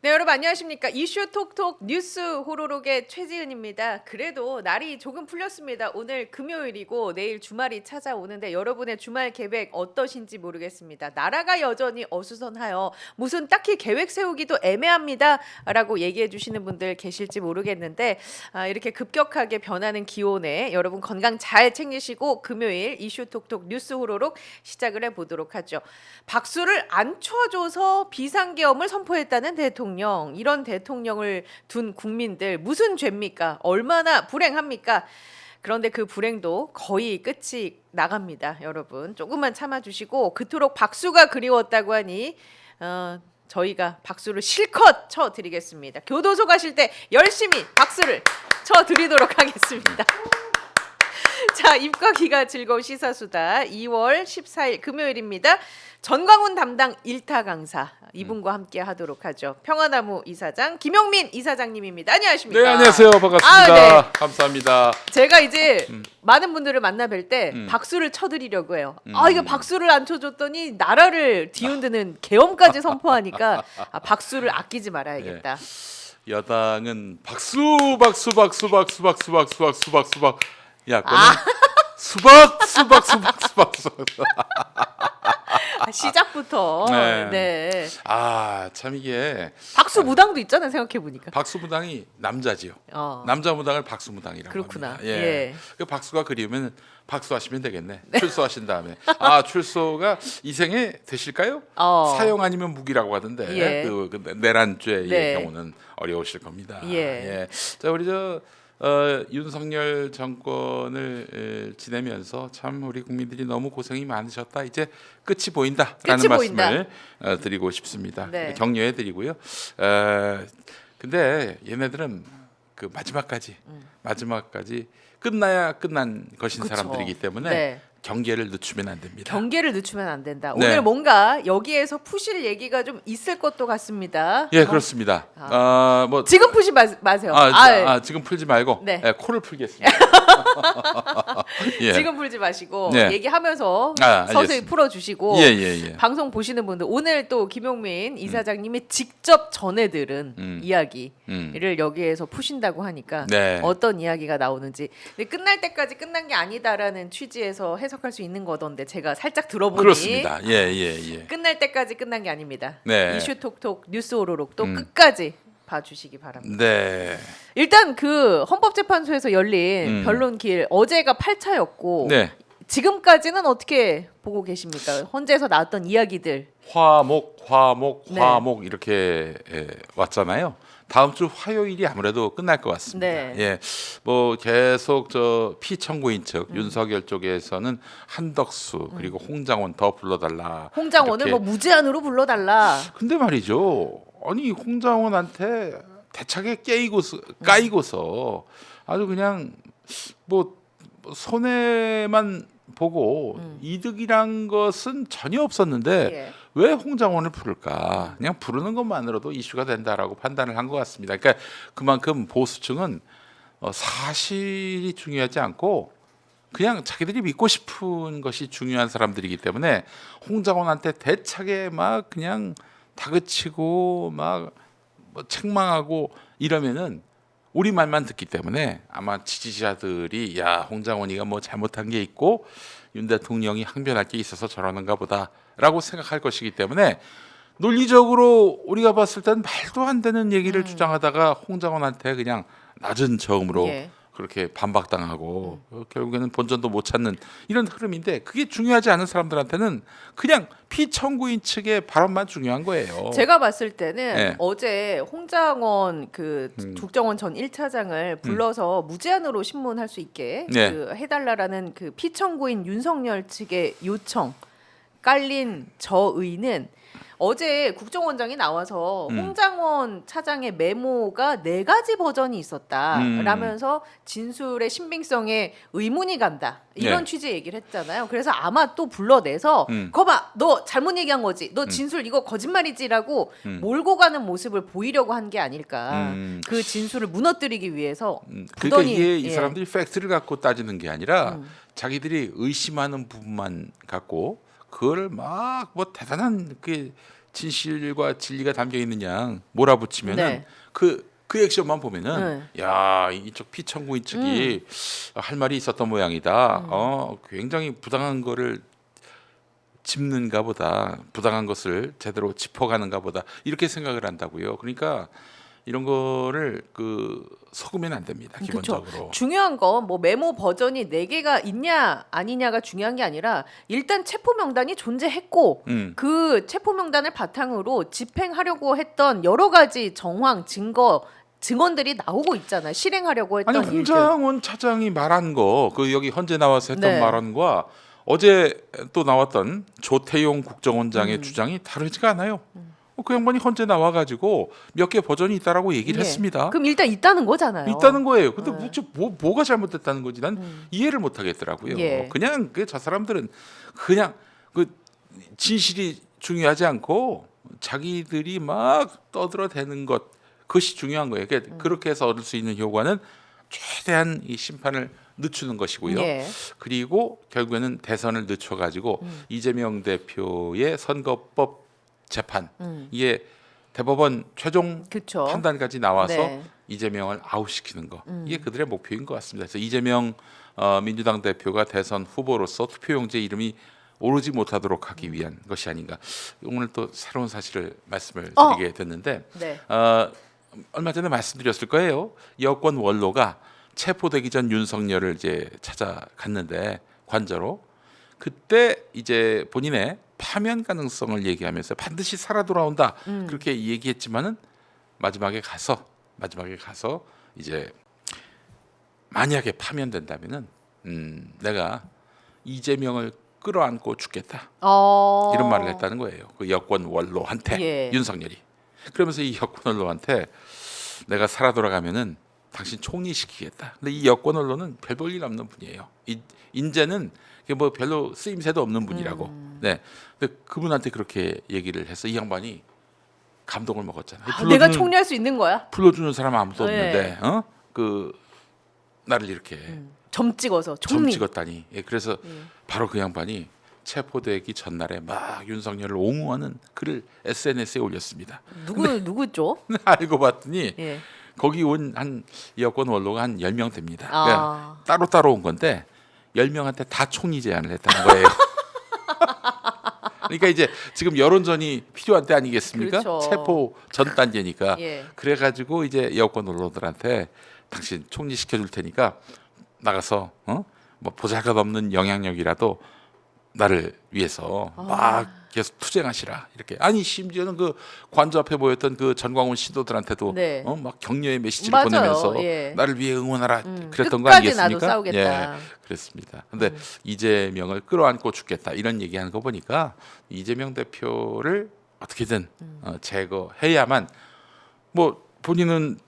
네, 여러분 안녕하십니까? 이슈 톡톡 뉴스 호로록의 최지은입니다. 그래도 날이 조금 풀렸습니다. 오늘 금요일이고 내일 주말이 찾아오는데 여러분의 주말 계획 어떠신지 모르겠습니다. 나라가 여전히 어수선하여 무슨 딱히 계획 세우기도 애매합니다 라고 얘기해 주시는 분들 계실지 모르겠는데 이렇게 급격하게 변하는 기온에 여러분 건강 잘 챙기시고 금요일 이슈 톡톡 뉴스 호로록 시작을 해보도록 하죠. 박수를 안 쳐줘서 비상계엄을 선포했다는 대통령. 이런 대통령을 둔 국민들 무슨 죄입니까? 얼마나 불행합니까? 그런데 그 불행도 거의 끝이 나갑니다. 여러분 조금만 참아주시고 그토록 박수가 그리웠다고 하니 저희가 박수를 실컷 쳐드리겠습니다. 교도소 가실 때 열심히 박수를 쳐드리도록 하겠습니다. 자, 입과 귀가 즐거운 시사수다 2월 14일 금요일입니다. 전광훈 담당 1타 강사 이분과 함께 하도록 하죠. 평화나무 이사장 김용민 이사장님입니다. 안녕하십니까? 네, 안녕하세요. 반갑습니다. 네. 감사합니다. 제가 이제 많은 분들을 만나 뵐 때 박수를 쳐드리려고 해요. 이거 박수를 안 쳐줬더니 나라를 뒤흔드는 계엄까지 선포하니까 박수를 아끼지 말아야겠다. 여당은 박수 박수 박수 박수 박수 박수 박수 박수 박. 야, 거는 수박 수박 수박 수박 수박. 시작부터. 네. 참 이게 박수 무당도 있잖아요. 생각해 보니까. 박수 무당이 남자지요. 남자 무당을 박수 무당이라고 그렇구나. 합니다. 예. 그 박수가 그리우면 박수하시면 되겠네. 출소하신 다음에 출소가 이 생에 되실까요? 사형 아니면 무기라고 하던데 예. 그 내란죄의 네. 경우는 어려우실 겁니다. 예. 자, 우리 윤석열 정권을 지내면서 참 우리 국민들이 너무 고생이 많으셨다. 이제 끝이 보인다라는 끝이 말씀을 드리고 싶습니다. 네. 격려해 드리고요. 근데 얘네들은 그 마지막까지 끝나야 끝난 것인 그쵸. 사람들이기 때문에 네. 경계를 늦추면 안 됩니다. 경계를 늦추면 안 된다. 네. 오늘 뭔가 여기에서 푸실 얘기가 좀 있을 것도 같습니다. 예, 그렇습니다. 지금 푸시 마세요. 지금 풀지 말고 네. 코를 풀겠습니다. 예. 지금 풀지 마시고 네. 얘기하면서 서서히 알겠습니다. 풀어주시고 예. 방송 보시는 분들 오늘 또 김용민 이사장님이 직접 전해들은 이야기를 여기에서 푸신다고 하니까 네. 어떤 이야기가 나오는지 근데 끝날 때까지 끝난 게 아니다라는 취지에서 해석할 수 있는 거던데 제가 살짝 들어보니 그렇습니다. 예. 끝날 때까지 끝난 게 아닙니다. 네. 이슈 톡톡 뉴스 오로록 또 끝까지 봐주시기 바랍니다. 네. 일단 그 헌법재판소에서 열린 변론길 어제가 8차였고 네. 지금까지는 어떻게 보고 계십니까? 헌재에서 나왔던 이야기들. 화목 네. 이렇게 왔잖아요. 다음 주 화요일이 아무래도 끝날 것 같습니다. 네. 예, 뭐 계속 피청구인 측 윤석열 쪽에서는 한덕수 그리고 홍장원 더 불러달라. 홍장원을 이렇게. 뭐 무제한으로 불러달라. 근데 말이죠. 아니 홍장원한테 대차게 까이고서 아주 그냥 뭐 손해만 보고 이득이란 것은 전혀 없었는데 예. 왜 홍장원을 부를까? 그냥 부르는 것만으로도 이슈가 된다라고 판단을 한 것 같습니다. 그러니까 그만큼 보수층은 사실이 중요하지 않고 그냥 자기들이 믿고 싶은 것이 중요한 사람들이기 때문에 홍장원한테 대차게 막 그냥 다그치고 막 뭐 책망하고 이러면은 우리 말만 듣기 때문에 아마 지지자들이 야 홍장원이가 뭐 잘못한 게 있고 윤 대통령이 항변할 게 있어서 저러는가 보다라고 생각할 것이기 때문에 논리적으로 우리가 봤을 땐 말도 안 되는 얘기를 주장하다가 홍장원한테 그냥 낮은 저음으로 예. 그렇게 반박당하고 결국에는 본전도 못 찾는 이런 흐름인데 그게 중요하지 않은 사람들한테는 그냥 피청구인 측의 발언만 중요한 거예요. 제가 봤을 때는 네. 어제 홍장원 그 국정원 전 1차장을 불러서 무제한으로 신문할 수 있게 네. 그 해달라라는 그 피청구인 윤석열 측의 요청 깔린 저의는 어제 국정원장이 나와서 홍장원 차장의 메모가 4가지 버전이 있었다라면서 진술의 신빙성에 의문이 간다 이런 네. 취지의 얘기를 했잖아요. 그래서 아마 또 불러내서 거봐 너 잘못 얘기한 거지 너 진술 이거 거짓말이지라고 몰고 가는 모습을 보이려고 한 게 아닐까. 그 진술을 무너뜨리기 위해서 그러니까 부더니 이게 이 사람들이 팩트를 갖고 따지는 게 아니라 자기들이 의심하는 부분만 갖고 그걸 막 뭐 대단한 그 진실과 진리가 담겨 있는 양 몰아붙이면은 네. 그 액션만 보면은 야 이쪽 피청구인 측이 할 말이 있었던 모양이다. 굉장히 부당한 거를 짚는가 보다, 부당한 것을 제대로 짚어가는가 보다 이렇게 생각을 한다고요. 그러니까 이런 거를 속으면 안 됩니다. 기본적으로. 그쵸. 중요한 건 뭐 메모 버전이 4개가 있냐 아니냐가 중요한 게 아니라 일단 체포 명단이 존재했고 그 체포 명단을 바탕으로 집행하려고 했던 여러 가지 정황, 증언들이 나오고 있잖아요. 실행하려고 했던 아니 일들. 홍장원 차장이 말한 거, 여기 헌재 나와서 했던 네. 말한과 어제 또 나왔던 조태용 국정원장의 주장이 다르지가 않아요. 그 양반이 헌재 나와가지고 몇 개 버전이 있다라고 얘기를 예. 했습니다. 그럼 일단 있다는 거잖아요. 있다는 거예요. 근데 뭐가 잘못됐다는 건지 난 이해를 못 하겠더라고요. 예. 그냥 저 사람들은 그냥 진실이 중요하지 않고 자기들이 막 떠들어대는 것, 그것이 중요한 거예요. 그렇게 해서 얻을 수 있는 효과는 최대한 이 심판을 늦추는 것이고요. 예. 그리고 결국에는 대선을 늦춰가지고 이재명 대표의 선거법 재판 이게 대법원 최종 그쵸. 판단까지 나와서 네. 이재명을 아웃시키는 거, 이게 그들의 목표인 것 같습니다. 그래서 이재명 민주당 대표가 대선 후보로서 투표용지에 이름이 오르지 못하도록 하기 위한 것이 아닌가. 오늘 또 새로운 사실을 말씀을 드리게 됐는데 네. 얼마 전에 말씀드렸을 거예요. 여권 원로가 체포되기 전 윤석열을 이제 찾아갔는데 관저로, 그때 이제 본인의 파면 가능성을 얘기하면서 반드시 살아 돌아온다 그렇게 얘기했지만은 마지막에 가서 이제 만약에 파면된다면은 내가 이재명을 끌어안고 죽겠다 이런 말을 했다는 거예요. 그 여권 원로한테 예. 윤석열이. 그러면서 이 여권 원로한테 내가 살아 돌아가면은 당신 총리시키겠다. 근데 이 여권 원로는 별 볼 일 없는 분이에요. 인재는 뭐 별로 쓰임새도 없는 분이라고. 네. 근데 그분한테 그렇게 얘기를 해서 이 양반이 감동을 먹었잖아요. 내가 총리할 수 있는 거야? 불러주는 사람 아무도 네. 없는데 나를 이렇게 점 찍어서 점 총리. 찍었다니. 예, 그래서 바로 그 양반이 체포되기 전날에 막 윤석열을 옹호하는 글을 SNS에 올렸습니다. 누구죠? 알고 봤더니 예. 거기 온 한 여권 원로가 한 10명 됩니다. 아. 그러니까 따로 온 건데 10명한테 다 총리 제안을 했다는 거예요. 그러니까 이제 지금 여론전이 필요한 때 아니겠습니까? 그렇죠. 체포 전 단계니까. 예. 그래가지고 이제 여권 원로들한테 당신 총리 시켜줄 테니까 나가서 뭐 보잘것없는 영향력이라도 나를 위해서 막 계속 투쟁하시라 이렇게. 아니 심지어는 그 관저 앞에 모였던 그 전광훈 신도들한테도 네. 막 격려의 메시지를 맞아요. 보내면서 예. 나를 위해 응원하라 그랬던 거 끝까지 아니겠습니까? 나도 싸우겠다. 예, 그랬습니다. 근데 이재명을 끌어안고 죽겠다 이런 얘기하는 거 보니까 이재명 대표를 어떻게든 제거해야만 뭐 본인은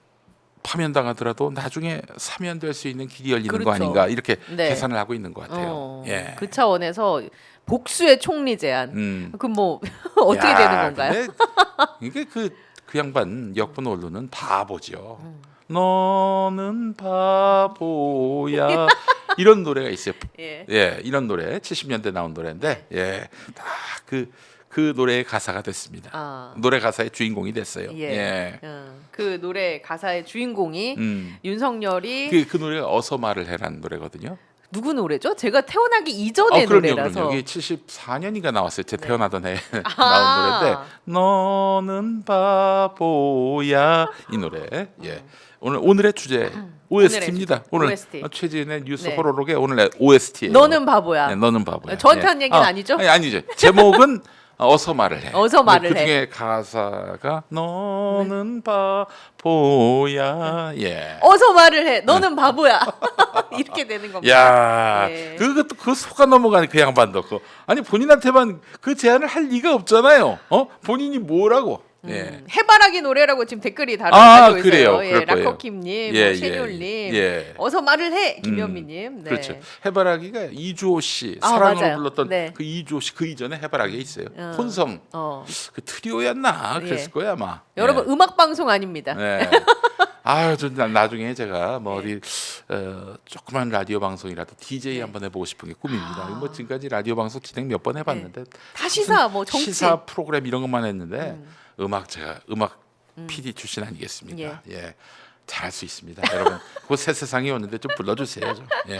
파면당하더라도 나중에 사면될 수 있는 길이 열리는 그렇죠. 거 아닌가 이렇게 네. 계산을 하고 있는 것 같아요. 예. 그 차원에서 복수의 총리 제안. 그럼 뭐 어떻게 야, 되는 건가요? 근데 이게 그 양반 여권 원로는 바보죠. 너는 바보야 이런 노래가 있어요. 예. 예, 이런 노래 70년대 나온 노래인데 예, 다 그 노래의 가사가 됐습니다. 아. 노래 가사의 주인공이 됐어요. 예. 그 노래 가사의 주인공이 음. 윤석열이 그 노래가 어서 말을 해라는 노래거든요. 누구 노래죠? 제가 태어나기 이전의 노래라서. 그럼요. 이게 74년인가 나왔어요. 제 태어나던 해 아. 나온 노래인데 너는 바보야 이 노래. 예. 오늘의 주제 OST입니다. 오늘 OST. 최지은의 뉴스 네. 호로록의 오늘의 OST예요. 너는 바보야. 네, 너는 바보야. 저한테 한 얘기는 아니죠? 아니, 아니죠. 제목은 어서 말을 해. 어서 말을 그 중에 가사가 너는 바보야. 예. 어서 말을 해. 너는 바보야. 이렇게 되는 겁니다. 야, 예. 그것도 그 속아 넘어가는 그 양반도 아니 본인한테만 그 제안을 할 리가 없잖아요. 본인이 뭐라고? 예. 해바라기 노래라고 지금 댓글이 아, 달리고 있어요. 그래요. 예, 그럴 거예요. 라커킴님, 예, 셰리올님, 예. 어서 말을 해, 김현미님. 네. 그렇죠. 해바라기가 이주호 씨 아, 사랑으로 맞아요. 불렀던 네. 그 이주호 씨 그 이전에 해바라기 있어요. 혼성 그 트리오였나 그랬을 예. 거야 아마. 여러분 음악 방송 아닙니다. 네. 아유, 좀 나중에 제가 뭐 어디 조그만 라디오 방송이라도 DJ 한번 해보고 싶은 게 꿈입니다. 뭐 지금까지 라디오 방송 진행 몇 번 해봤는데 다 시사 뭐 정치 시사 프로그램 이런 것만 했는데 제가 음악 PD 출신 아니겠습니까? 예. 잘할 수 있습니다, 여러분. 그 새 세상이 오는데 좀 불러주세요, 좀. 예.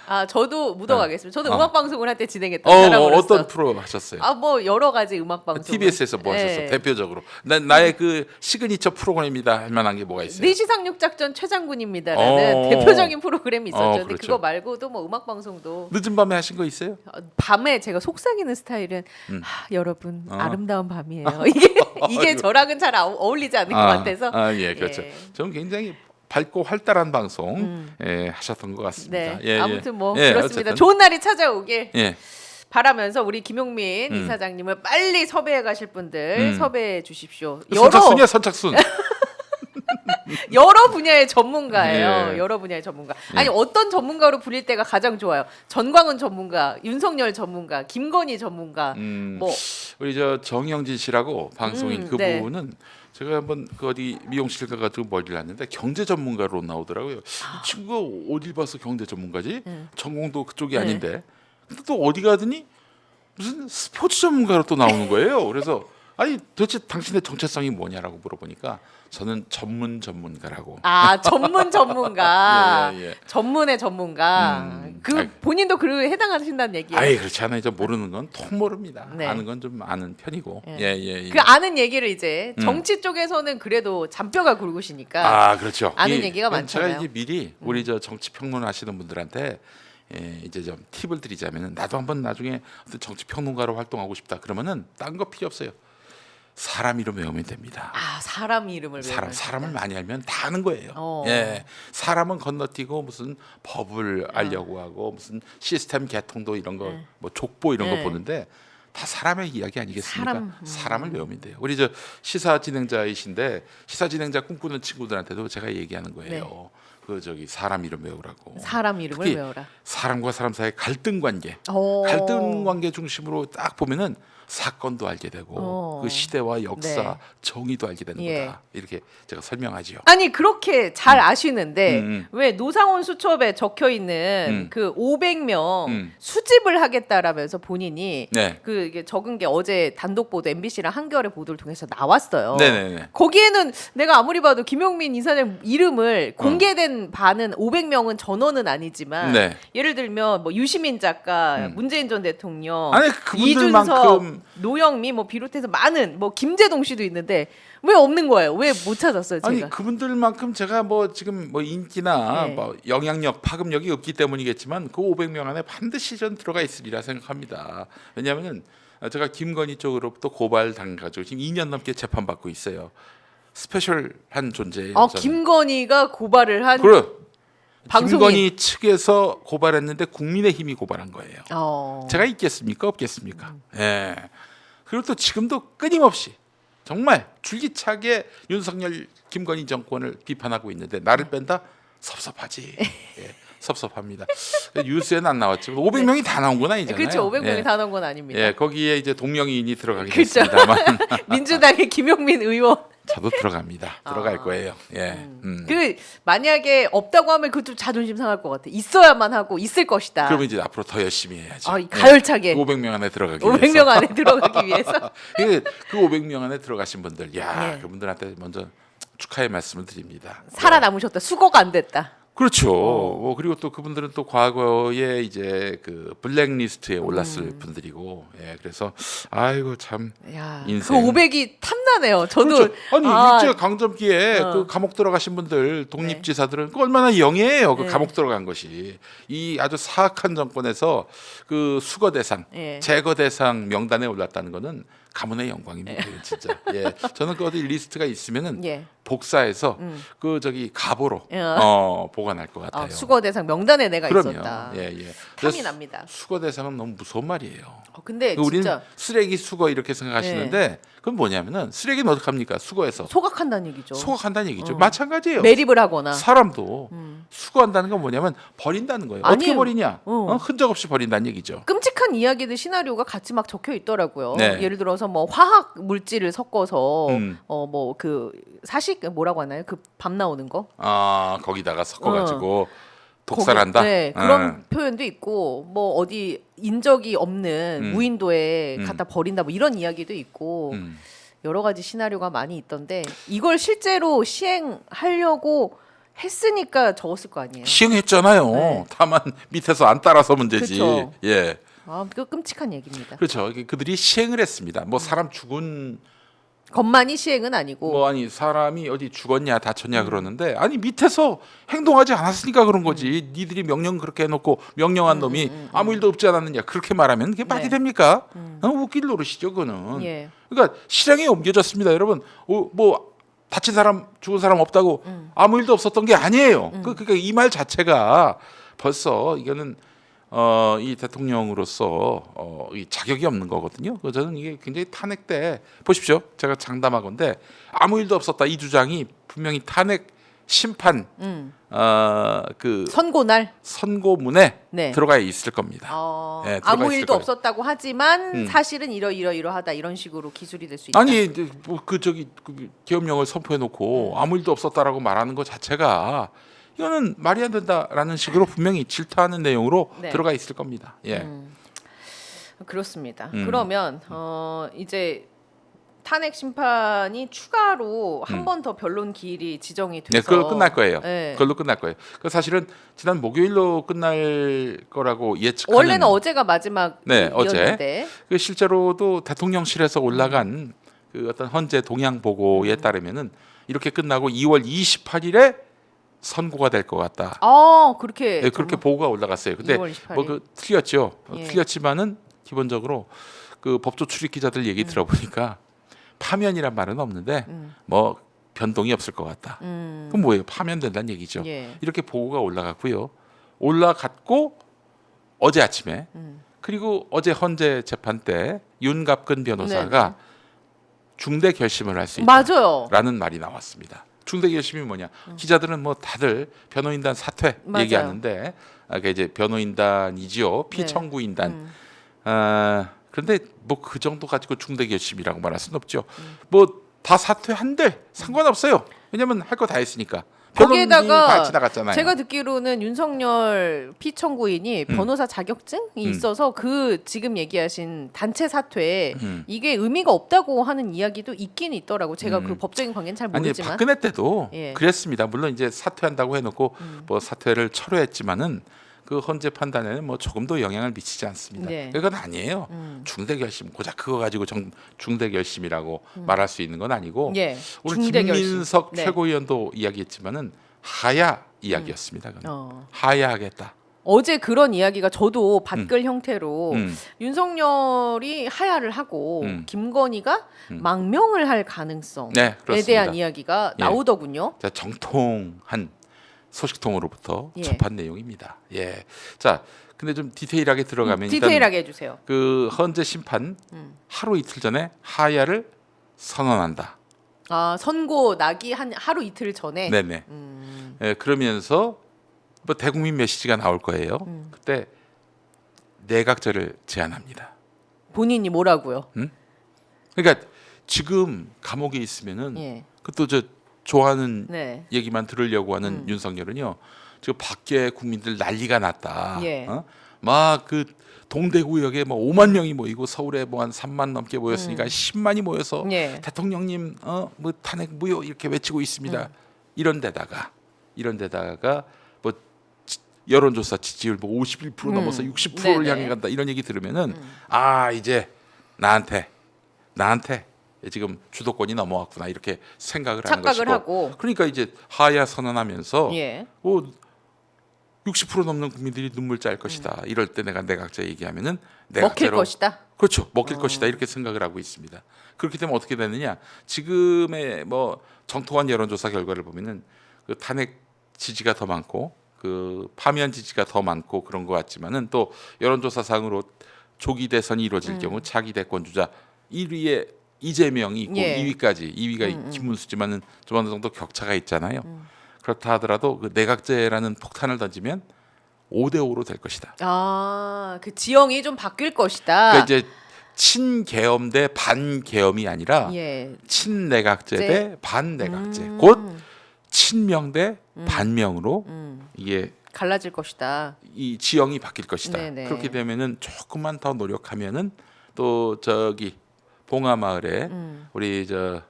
아 저도 묻어가겠습니다. 저도 어. 음악 방송을 할 때 진행했던 사람으로서 어떤 프로 하셨어요? 뭐 여러 가지 음악 방송 TBS에서 뭐 하셨어요? 대표적으로 나의 그 시그니처 프로그램이다 할 만한 게 뭐가 있어요? 내시상륙 작전 최장군입니다라는 대표적인 프로그램이 있었죠. 근데 그렇죠. 그거 말고도 뭐 음악 방송도 늦은 밤에 하신 거 있어요? 밤에 제가 속삭이는 스타일은 여러분 아름다운 밤이에요. 이게 저랑은 잘 어울리지 않는 것 같아서. 예, 그렇죠. 저는 굉장히 밝고 활달한 방송 하셨던 것 같습니다. 네, 아무튼 뭐 예, 그렇습니다. 어쨌든. 좋은 날이 찾아오길 예. 바라면서 우리 김용민 이사장님을 빨리 섭외해 가실 분들 섭외해 주십시오. 선착순이야, 선착순. 여러 분야의 전문가예요. 예. 여러 분야의 전문가. 아니 어떤 전문가로 불릴 때가 가장 좋아요? 전광훈 전문가, 윤석열 전문가, 김건희 전문가. 뭐 우리 저 정영진 씨라고 방송인 그 네. 부분은 제가 한번 그 어디 미용실 가가지고 머리를 났는데 경제 전문가로 나오더라고요. 이 친구가 어딜 봐서 경제 전문가지? 전공도 그쪽이 아닌데. 근데 또 어디 가더니 무슨 스포츠 전문가로 또 나오는 거예요. 그래서 아니 도대체 당신의 정체성이 뭐냐라고 물어보니까 저는 전문가라고. 전문 전문가. 예. 전문의 전문가. 본인도 그 해당하신다는 얘기예요. 아예 그렇지 않아요. 저 모르는 건 통 모릅니다. 네. 아는 건 좀 아는 편이고. 예. 그 아는 얘기를 이제 정치 쪽에서는 그래도 잔뼈가 굵으시니까 그렇죠. 아는 얘기가 제가 많잖아요. 이제 미리 우리 저 정치 평론 하시는 분들한테 이제 좀 팁을 드리자면은 나도 한번 나중에 어떤 정치 평론가로 활동하고 싶다 그러면은 딴 거 필요 없어요. 사람 이름 외우면 됩니다. 사람 이름을 사람을 많이 알면 다 아는 거예요. 어. 예, 사람은 건너뛰고 무슨 법을 알려고 하고 무슨 시스템 개통도 이런 거, 뭐 족보 이런 거 보는데 다 사람의 이야기 아니겠습니까? 사람을 외우면 돼요. 우리 저 시사 진행자이신데 시사 진행자 꿈꾸는 친구들한테도 제가 얘기하는 거예요. 그 저기 사람 이름 외우라고. 사람 이름을 특히 외워라. 사람과 사람 사이의 갈등 관계, 갈등 관계 중심으로 딱 보면은 사건도 알게 되고 그 시대와 역사, 정의도 알게 되는 거다. 이렇게 제가 설명하지요. 아니 그렇게 잘 아시는데 왜 노상원 수첩에 적혀 있는 그 500명 수집을 하겠다라면서 본인이 그 이게 적은 게 어제 단독 보도 MBC랑 한겨레 보도를 통해서 나왔어요. 네네네. 거기에는 내가 아무리 봐도 김용민 이사장 이름을 공개된 바는 500명은 전원은 아니지만 예를 들면 뭐 유시민 작가, 문재인 전 대통령, 아니 이준석, 그분들만큼 노영미 뭐 비롯해서 많은 뭐 김재동 씨도 있는데 왜 없는 거예요? 왜 못 찾았어요, 제가? 아니 그분들만큼 제가 뭐 지금 뭐 인기나 뭐 영향력, 파급력이 없기 때문이겠지만 그 500명 안에 반드시 전 들어가 있으리라 생각합니다. 왜냐하면은 제가 김건희 쪽으로부터 고발 당가지고 지금 2년 넘게 재판 받고 있어요. 스페셜한 존재예요. 저는. 김건희가 고발을 한 그래. 방송인. 김건희 측에서 고발했는데 국민의힘이 고발한 거예요. 제가 있겠습니까? 없겠습니까? 예. 그리고 또 지금도 끊임없이 정말 줄기차게 윤석열, 김건희 정권을 비판하고 있는데 나를 뺀다? 섭섭하지. 예, 섭섭합니다. 뉴스에는 안 나왔지만 500명이 다 나온 건 아니잖아요. 그렇죠. 500명이 다 나온 건 아닙니다. 예, 거기에 이제 동명이인이 들어가긴 그렇죠. 했습니다만 민주당의 김용민 의원. 저도 들어갑니다. 들어갈 거예요. 예. 그 만약에 없다고 하면 그좀 자존심 상할 것 같아. 있어야만 하고 있을 것이다. 그러면 이제 앞으로 더 열심히 해야지. 가열차게 500명 안에 들어가기 500명 위해서. 안에 들어가기 위해서. 그 500명 안에 들어가신 분들, 야, 예. 그분들한테 먼저 축하의 말씀을 드립니다. 살아남으셨다. 수거가 안 됐다. 그렇죠. 그리고 또 그분들은 또 과거에 이제 그 블랙리스트에 올랐을 분들이고, 예, 그래서 아이고 참 야, 인생. 그 500이 탐나네요. 저도 그렇죠. 아니 일제 강점기에 그 감옥 들어가신 분들 독립지사들은 그 얼마나 영예해요. 그 감옥 들어간 것이 이 아주 사악한 정권에서 그 수거 대상, 제거 대상 명단에 올랐다는 거는 가문의 영광입니다. 진짜. 예, 저는 그 어디 리스트가 있으면은 복사해서 그 저기 가보로 보관할 것 같아요. 수거 대상 명단에 내가 그럼요. 있었다. 예. 탐이 그래서 납니다. 수거 대상은 너무 무서운 말이에요. 근데 우리는 진짜 쓰레기 수거 이렇게 생각하시는데 그건 뭐냐면은 쓰레기는 어떻게 합니까? 수거해서 소각한다는 얘기죠. 소각한다는 얘기죠. 마찬가지예요. 매립을 하거나. 사람도 수거한다는 건 뭐냐면 버린다는 거예요. 어떻게 아니, 버리냐? 흔적 없이 버린다는 얘기죠. 끔찍한 이야기들 시나리오가 같이 막 적혀 있더라고요. 네. 예를 들어서 뭐 화학 물질을 섞어서 음. 뭐 그 사식 뭐라고 하나요? 그 밥 나오는 거? 아 거기다가 섞어가지고 독살한다. 네, 그런 표현도 있고 뭐 어디 인적이 없는 무인도에 갖다 버린다 뭐 이런 이야기도 있고 여러 가지 시나리오가 많이 있던데 이걸 실제로 시행하려고 했으니까 적었을 거 아니에요. 시행했잖아요. 네. 다만 밑에서 안 따라서 문제지. 그쵸. 예, 아, 그 끔찍한 얘기입니다. 그렇죠. 그들이 시행을 했습니다. 뭐 사람 죽은 것만이 시행은 아니고 뭐 아니 사람이 어디 죽었냐 다쳤냐 그러는데 아니 밑에서 행동하지 않았으니까 그런 거지. 니들이 명령 그렇게 해놓고 명령한 놈이 아무 일도 없지 않았느냐 그렇게 말하면 그게 말이 네. 됩니까? 웃길 노릇이죠 그거는. 예. 그러니까 실행에 옮겨졌습니다, 여러분. 뭐 다친 사람 죽은 사람 없다고 아무 일도 없었던 게 아니에요. 그러니까 이 말 자체가 벌써 이거는 이 대통령으로서 이 자격이 없는 거거든요. 그래서 저는 이게 굉장히 탄핵 때 보십시오. 제가 장담하건데 아무 일도 없었다 이 주장이 분명히 탄핵 심판 그 선고 날 선고문에 네. 들어가 있을 겁니다. 네, 들어가 아무 있을 일도 거예요. 없었다고 하지만 사실은 이러이러하다 이런 식으로 기술이 될 수 있다. 아니 뭐그 저기 그 계엄령을 선포해 놓고 아무 일도 없었다라고 말하는 것 자체가 이거는 말이 안 된다라는 식으로 분명히 질타하는 내용으로 네. 들어가 있을 겁니다. 예. 그렇습니다. 그러면 이제 탄핵 심판이 추가로 한 번 더 변론 기일이 지정이 돼서 네, 그걸로 끝날 거예요. 네. 그걸로 끝날 거예요. 그 사실은 지난 목요일로 끝날 거라고 예측하는. 원래는 어제가 마지막 네, 어제. 이었는데 그 실제로도 대통령실에서 올라간 그 어떤 헌재 동향 보고에 따르면은 이렇게 끝나고 2월 28일에 선고가 될 것 같다. 그렇게 네, 그렇게 보고가 올라갔어요. 근데 2월 28일. 뭐 그 틀렸죠. 예. 틀렸지만은 기본적으로 그 법조 출입 기자들 얘기 들어보니까 파면이란 말은 없는데 뭐 변동이 없을 것 같다. 그럼 뭐예요? 파면된다는 얘기죠. 예. 이렇게 보고가 올라갔고요. 올라갔고 어제 아침에 그리고 어제 헌재 재판 때 윤갑근 변호사가 중대 결심을 할 수 맞아요. 있다라는 말이 나왔습니다. 중대 결심이 뭐냐? 기자들은 뭐 다들 변호인단 사퇴 맞아요. 얘기하는데 그게 이제 변호인단이지요. 피청구인단. 그런데 뭐 그 정도 가지고 중대 결심이라고 말할 수는 없죠. 뭐 다 사퇴한들 상관없어요. 왜냐면 할 거 다 했으니까. 변호인이 다 거기에다가 지나갔잖아요. 제가 듣기로는 윤석열 피청구인이 변호사 자격증이 있어서 그 지금 얘기하신 단체 사퇴에 이게 의미가 없다고 하는 이야기도 있긴 있더라고. 제가 그 법적인 관계는 잘 아니 모르지만. 박근혜 때도 예. 그랬습니다. 물론 이제 사퇴한다고 해놓고 뭐 사퇴를 철회했지만은 그 헌재 판단에는 뭐 조금도 영향을 미치지 않습니다. 네. 그건 아니에요. 중대 결심 고작 그거 가지고 중대 결심이라고 말할 수 있는 건 아니고 예. 오늘 중대 결심. 김민석 네. 최고위원도 이야기했지만은 하야 이야기였습니다. 그건. 하야하겠다. 어제 그런 이야기가 저도 받글 형태로 음. 윤석열이 하야를 하고 김건희가 망명을 할 가능성에 네, 그렇습니다. 대한 이야기가 예. 나오더군요. 자, 정통한 소식통으로부터 예. 접한 내용입니다. 예. 자, 근데 좀 디테일하게 들어가면 일단 디테일하게 해주세요. 그 헌재 심판 하루 이틀 전에 하야를 선언한다. 선고 나기 한 하루 이틀 전에. 네네. 예, 그러면서 뭐 대국민 메시지가 나올 거예요. 그때 내각제를 제안합니다. 본인이 뭐라고요? 그러니까 지금 감옥에 있으면은 예. 그것도 저 좋아하는 네. 얘기만 들으려고 하는 윤석열은요. 지금 밖에 국민들 난리가 났다. 예. 막 그 동대구역에 뭐 5만 명이 모이고 서울에 뭐 한 3만 넘게 모였으니까 10만이 모여서 예. 대통령님 뭐 탄핵 무효 이렇게 외치고 있습니다. 이런 데다가 뭐 여론조사 지지율 뭐 51% 넘어서 60%를 네네. 향해 간다 이런 얘기 들으면은 이제 나한테 지금 주도권이 넘어왔구나 이렇게 생각을 하는 착각을 것이고 하고. 그러니까 이제 하야 선언하면서 예. 60% 넘는 국민들이 눈물 짤 것이다. 이럴 때 내가 내각제 얘기하면은 먹힐 내각제로 것이다. 그렇죠. 먹힐 것이다. 이렇게 생각을 하고 있습니다. 그렇기 때문에 어떻게 되느냐? 지금의 뭐 정통한 여론조사 결과를 보면은 그 탄핵 지지가 더 많고 그 파면 지지가 더 많고 그런 것 같지만은 또 여론조사상으로 조기 대선이 이루어질 경우 차기 대권 주자 1위에 이재명이 있고 예. 2위가 김문수지만은 좀 어느 정도 격차가 있잖아요. 그렇다 하더라도 그 내각제라는 폭탄을 던지면 5대5로 될 것이다. 아, 그 지형이 좀 바뀔 것이다. 그러니까 이제 친계엄 대 반계엄이 아니라 예. 친내각제 제- 대 반내각제. 곧 친명 대 반명으로 이게 갈라질 것이다. 이 지형이 바뀔 것이다. 네네. 그렇게 되면은 조금만 더 노력하면은 또 저기 봉하마을에 우리 저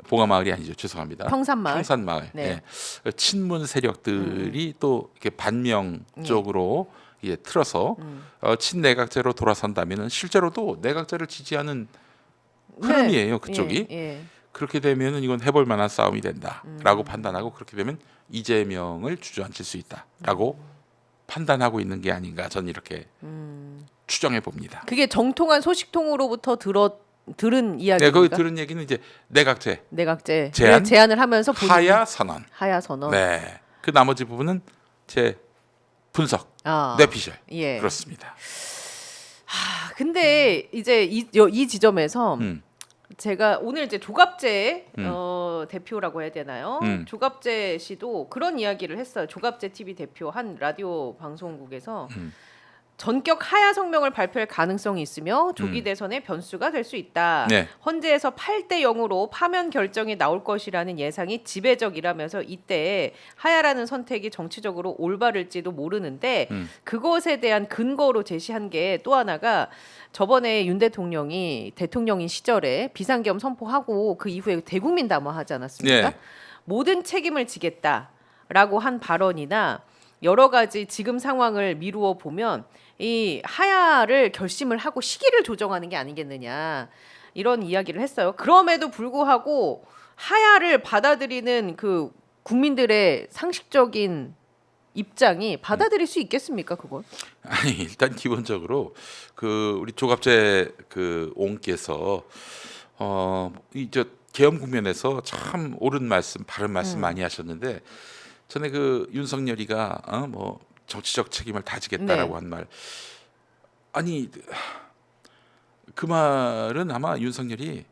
봉하마을이 아니죠. 죄송합니다. 평산마을. 평산마을. 네. 예. 그 친문 세력들이 또 이렇게 반명 쪽으로 예, 틀어서 친내각제로 돌아선다면은 실제로도 내각제를 지지하는 흐름이에요. 그쪽이. 예, 예. 그렇게 되면은 이건 해볼 만한 싸움이 된다라고 판단하고 그렇게 되면 이재명을 주저앉힐 수 있다라고 판단하고 있는 게 아닌가 저는 이렇게 추정해 봅니다. 그게 정통한 소식통으로부터 들은 네, 이야기입니까? 거기 들은 얘기는 이제 내각제 내각제 제안? 제안을 하면서 본인이 하야 선언. 하야 선언. 네, 그 나머지 부분은 제 분석, 아, 뇌피셜 예. 그렇습니다. 근데 이제 이 지점에서 제가 오늘 이제 조갑재 대표라고 해야 되나요? 조갑재 씨도 그런 이야기를 했어요. 조갑재 TV 대표 한 라디오 방송국에서 전격 하야 성명을 발표할 가능성이 있으며 조기 대선의 변수가 될 수 있다. 네. 헌재에서 8대 0으로 파면 결정이 나올 것이라는 예상이 지배적이라면서 이때 하야라는 선택이 정치적으로 올바를지도 모르는데 그것에 대한 근거로 제시한 게 또 하나가 저번에 윤 대통령이 대통령인 시절에 비상계엄 선포하고 그 이후에 대국민 담화하지 않았습니까? 네. 모든 책임을 지겠다라고 한 발언이나 여러 가지 지금 상황을 미루어 보면 이 하야를 결심을 하고 시기를 조정하는 게 아니겠느냐 이런 이야기를 했어요. 그럼에도 불구하고 하야를 받아들이는 그 국민들의 상식적인 입장이 받아들일 수 있겠습니까, 그걸? 아니 일단 기본적으로 그 우리 조갑재 그 옹께서 이저 계엄 국면에서 참 옳은 말씀, 바른 말씀 많이 하셨는데 전에 그 윤석열이가 뭐 정치적 책임을 다지겠다라고 네. 한 말, 아니 그 말은 아마 윤석열이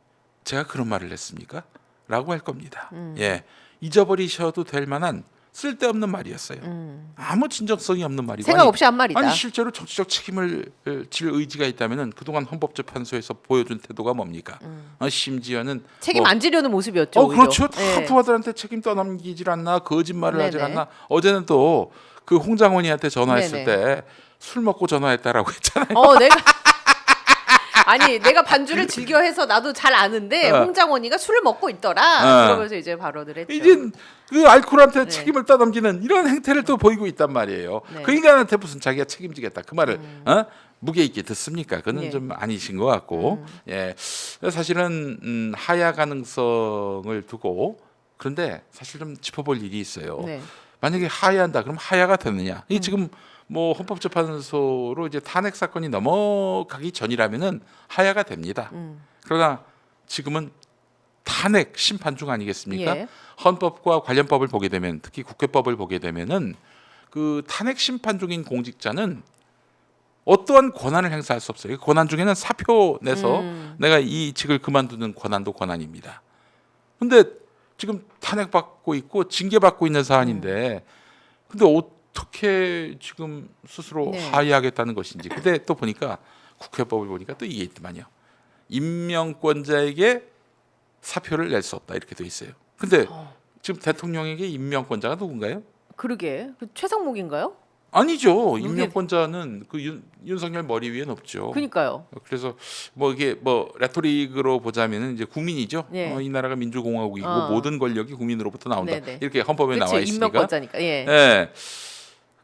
제가 그런 말을 했습니까? 라고 할 겁니다. 예, 잊어버리셔도 될 만한 쓸데없는 말이었어요. 아무 진정성이 없는 말이고 생각 없이 한 말이다. 아니 실제로 정치적 책임을 질 의지가 있다면은 그동안 헌법재판소에서 보여준 태도가 뭡니까? 심지어는 책임 뭐, 안 지려는 모습이었죠. 오히려. 그렇죠. 다 예. 부하들한테 책임 떠넘기질 않나, 거짓말을 하질 네네. 않나. 어제는 또 그 홍장원이한테 전화했을 네네. 때 술 먹고 전화했다라고 했잖아요. 내가 반주를 즐겨 해서 나도 잘 아는데 홍장원이가 술을 먹고 있더라. 그러면서 이제 발언을 했죠. 이제 그 알코올한테 네. 책임을 떠넘기는 이런 행태를 또 보이고 있단 말이에요. 네. 그 인간한테 무슨 자기가 책임지겠다 그 말을 무게 있게 듣습니까? 그는 예. 좀 아니신 것 같고, 예, 사실은 하야 가능성을 두고 그런데 사실 좀 짚어볼 일이 있어요. 네. 만약에 하야한다, 그럼 하야가 되느냐? 이 지금 뭐 헌법재판소로 이제 탄핵 사건이 넘어가기 전이라면은 하야가 됩니다. 그러나 지금은 탄핵 심판 중 아니겠습니까? 예. 헌법과 관련 법을 보게 되면, 특히 국회법을 보게 되면은 그 탄핵 심판 중인 공직자는 어떠한 권한을 행사할 수 없어요. 그 권한 중에는 사표 내서 내가 이 직을 그만두는 권한도 권한입니다. 근데 지금 탄핵받고 있고 징계받고 있는 사안인데 근데 어떻게 지금 스스로 네. 하야하겠다는 것인지. 근데 또 보니까 국회법을 보니까 또 이게 있더만요. 임명권자에게 사표를 낼 수 없다 이렇게 돼 있어요. 근데 지금 대통령에게 임명권자가 누군가요? 그러게. 그 최상목인가요? 아니죠. 임명권자는 그 윤석열 머리 위엔 없죠. 그러니까요. 그래서 뭐 이게 뭐 레토릭으로 보자면은 이제 국민이죠. 네. 이 나라가 민주공화국이고 어. 모든 권력이 국민으로부터 나온다. 네네. 이렇게 헌법에 나와 그치, 있으니까. 임명권자니까. 예. 예.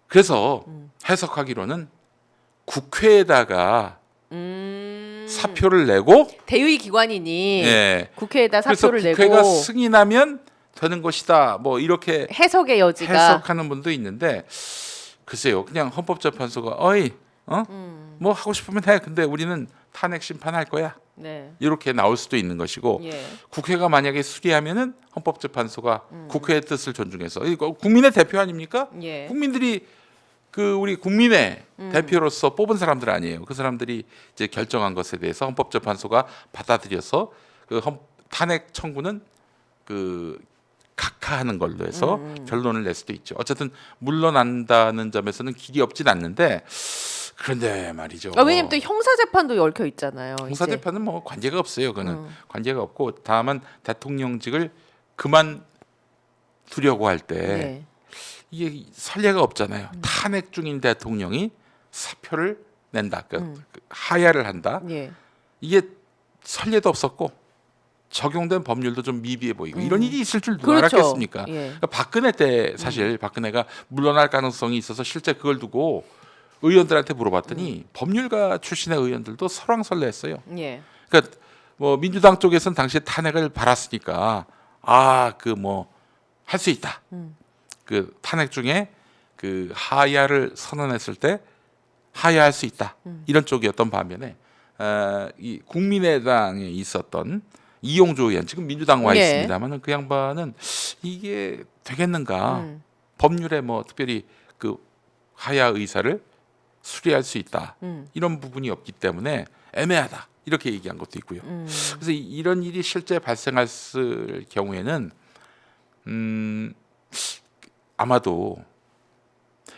그래서 해석하기로는 국회에다가 사표를 내고, 대의 기관이니 예. 국회에다 그래서 사표를 국회가 내고 승인하면 되는 것이다. 뭐 이렇게 해석의 여지가 해석하는 분도 있는데 글쎄요. 그냥 헌법재판소가 뭐 하고 싶으면 해. 근데 우리는 탄핵 심판할 거야. 네. 이렇게 나올 수도 있는 것이고, 예. 국회가 만약에 수리하면은 헌법재판소가 국회의 뜻을 존중해서, 이거 국민의 대표 아닙니까? 예. 국민들이 그 우리 국민의 대표로서 뽑은 사람들 아니에요. 그 사람들이 이제 결정한 것에 대해서 헌법재판소가 받아들여서 그 탄핵 청구는 그 각하하는 걸로 해서 결론을 낼 수도 있죠. 어쨌든 물러난다는 점에서는 길이 없진 않는데 그런데 말이죠. 왜냐면 또 형사 재판도 얽혀 있잖아요. 형사 이제. 재판은 뭐 관계가 없어요. 그거는 관계가 없고 다만 대통령직을 그만 두려고 할 때 네. 이게 선례가 없잖아요. 탄핵 중인 대통령이 사표를 낸다. 그러니까 하야를 한다. 예. 이게 선례도 없었고 적용된 법률도 좀 미비해 보이고 이런 일이 있을 줄 누가 그렇죠. 알았겠습니까? 예. 그러니까 박근혜 때 사실 박근혜가 물러날 가능성이 있어서 실제 그걸 두고 의원들한테 물어봤더니 법률가 출신의 의원들도 설왕설래했어요. 예. 그러니까 뭐 민주당 쪽에서는 당시에 탄핵을 받았으니까 그 뭐 할 수 있다. 그 탄핵 중에 그 하야를 선언했을 때 하야할 수 있다. 이런 쪽이었던 반면에 이 국민의당에 있었던 이용조 의원 지금 민주당 와 예. 있습니다만은 그 양반은 이게 되겠는가? 법률에 뭐 특별히 그 하야 의사를 수리할 수 있다. 이런 부분이 없기 때문에 애매하다. 이렇게 얘기한 것도 있고요. 그래서 이런 일이 실제 발생했을 경우에는 아마도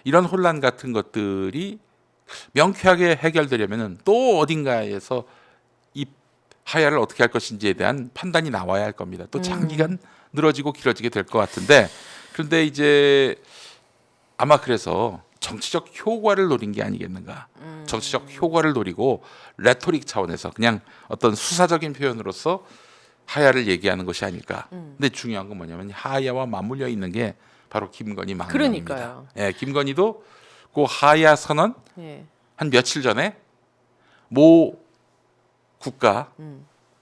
이런 혼란 같은 것들이 명쾌하게 해결되려면은 또 어딘가에서 이 하야를 어떻게 할 것인지에 대한 판단이 나와야 할 겁니다. 또 장기간 늘어지고 길어지게 될 것 같은데 그런데 이제 아마 그래서 정치적 효과를 노린 게 아니겠는가. 정치적 효과를 노리고 레토릭 차원에서 그냥 어떤 수사적인 표현으로서 하야를 얘기하는 것이 아닐까. 근데 중요한 건 뭐냐면 하야와 맞물려 있는 게 바로 김건희 망명입니다. 그러니까요. 예, 김건희도 그 하야 선언 예. 한 며칠 전에 모 국가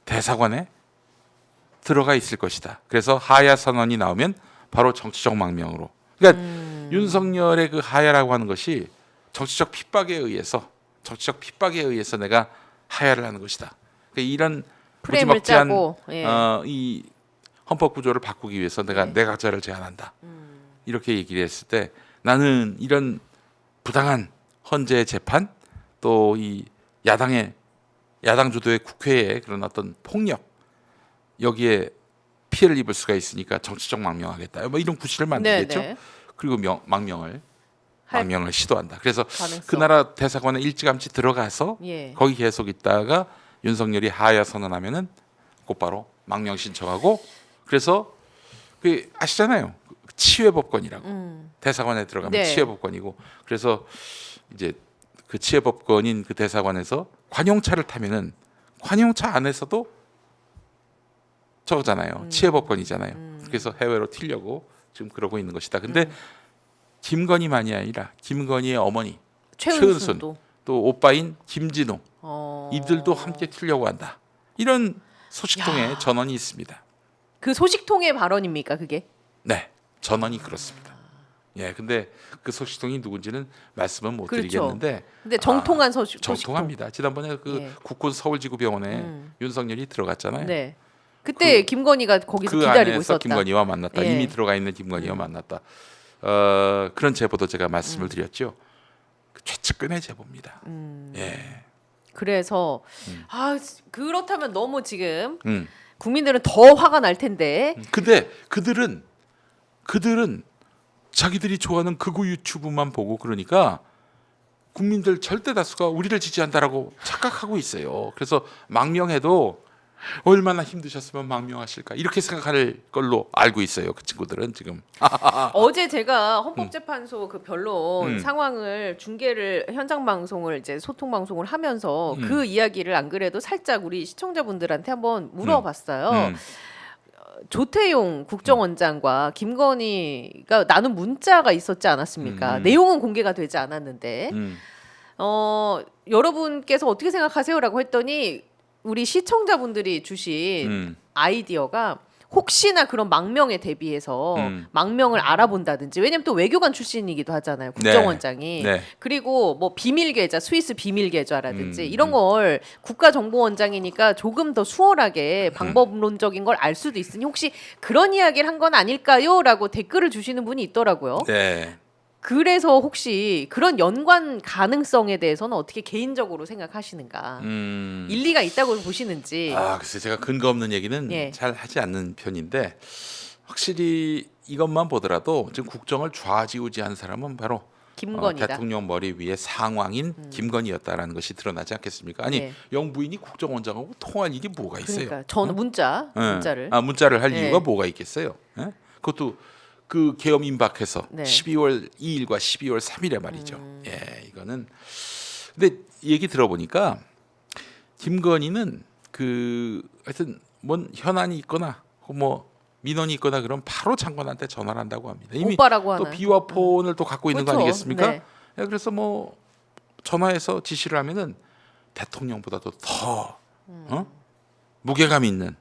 대사관에 들어가 있을 것이다. 그래서 하야 선언이 나오면 바로 정치적 망명으로. 그러니까 윤석열의 그 하야라고 하는 것이 정치적 핍박에 의해서 내가 하야를 하는 것이다. 그러니까 이런 프레임을 무지막지한 짜고 예. 이 헌법 구조를 바꾸기 위해서 내가 네. 내각제를 제안한다. 이렇게 얘기를 했을 때 나는 이런 부당한 헌재 재판 또 이 야당 주도의 국회의 그런 어떤 폭력 여기에 피해를 입을 수가 있으니까 정치적 망명하겠다. 뭐 이런 구실을 만들겠죠. 네, 네. 그리고 망명을 할 시도한다. 그래서 가능성. 그 나라 대사관에 일찌감치 들어가서 예. 거기 계속 있다가 윤석열이 하야 선언하면은 곧바로 망명 신청하고 그래서 그 아시잖아요. 치외법권이라고 대사관에 들어가면 네. 치외법권이고 그래서 이제 그 치외법권인 그 대사관에서 관용차를 타면은 관용차 안에서도 저거잖아요. 치외법권이잖아요. 그래서 해외로 튀려고 지금 그러고 있는 것이다. 근데 김건희만이 아니라 김건희의 어머니 최은순 최은순도 또 오빠인 김진호 어... 이들도 함께 튀려고 한다. 이런 소식통에 전언이 있습니다. 그 소식통의 발언입니까 그게? 네, 전언이 그렇습니다. 예, 근데 그 소식통이 누군지는 말씀은 못 그렇죠. 드리겠는데 근데 정통한 소식통. 정통합니다. 지난번에 그 예. 국군 서울지구병원에 윤석열이 들어갔잖아요. 네. 그때 김건희가 거기서 그 기다리고 안에서 있었다. 김건희와 만났다. 예. 이미 들어가 있는 김건희와 만났다. 그런 제보도 제가 말씀을 드렸죠. 그 최측근의 제보입니다. 예. 그래서 그렇다면 너무 지금 음. 국민들은 더 화가 날 텐데. 근데 그들은 자기들이 좋아하는 극우 유튜브만 보고 그러니까 국민들 절대 다수가 우리를 지지한다라고 착각하고 있어요. 그래서 망명해도 얼마나 힘드셨으면 망명하실까 이렇게 생각할 걸로 알고 있어요. 그 친구들은 지금. 어제 제가 헌법재판소 그 변론 음. 상황을 중계를 현장 방송을 이제 소통 방송을 하면서 그 이야기를 안 그래도 살짝 우리 시청자분들한테 한번 물어봤어요. 조태용 국정원장과 김건희가 나눈 문자가 있었지 않았습니까? 내용은 공개가 되지 않았는데 여러분께서 어떻게 생각하세요라고 했더니 우리 시청자분들이 주신 아이디어가 혹시나 그런 망명에 대비해서 망명을 알아본다든지 왜냐면 또 외교관 출신이기도 하잖아요 국정원장이 네. 그리고 뭐 비밀 계좌 스위스 비밀 계좌라든지 이런 걸 국가정보원장이니까 조금 더 수월하게 방법론적인 걸 알 수도 있으니 혹시 그런 이야기를 한 건 아닐까요?라고 댓글을 주시는 분이 있더라고요. 네. 그래서 혹시 그런 연관 가능성에 대해서는 어떻게 개인적으로 생각하시는가? 일리가 있다고 보시는지. 글쎄 제가 근거 없는 얘기는 예. 잘 하지 않는 편인데 확실히 이것만 보더라도 지금 국정을 좌지우지한 사람은 바로 김건희다. 대통령 머리 위에 상왕인 김건희였다라는 것이 드러나지 않겠습니까? 아니 예. 영부인이 국정원장하고 통할 일이 뭐가 있어요? 그러니까 전 문자를. 문자를 할 예. 이유가 뭐가 있겠어요? 예? 그것도 그 계엄 임박해서 네. 12월 2일과 12월 3일에 말이죠. 예, 이거는 근데 얘기 들어보니까 김건희는 그 하여튼 뭔 현안이 있거나 뭐 민원이 있거나 그럼 바로 장관한테 전화를 한다고 합니다. 이미 오빠라고 또 하나요? 비화폰을 또 갖고 있는 거 그렇죠. 아니겠습니까? 네. 예, 그래서 뭐 전화해서 지시를 하면은 대통령보다도 더 무게감 있는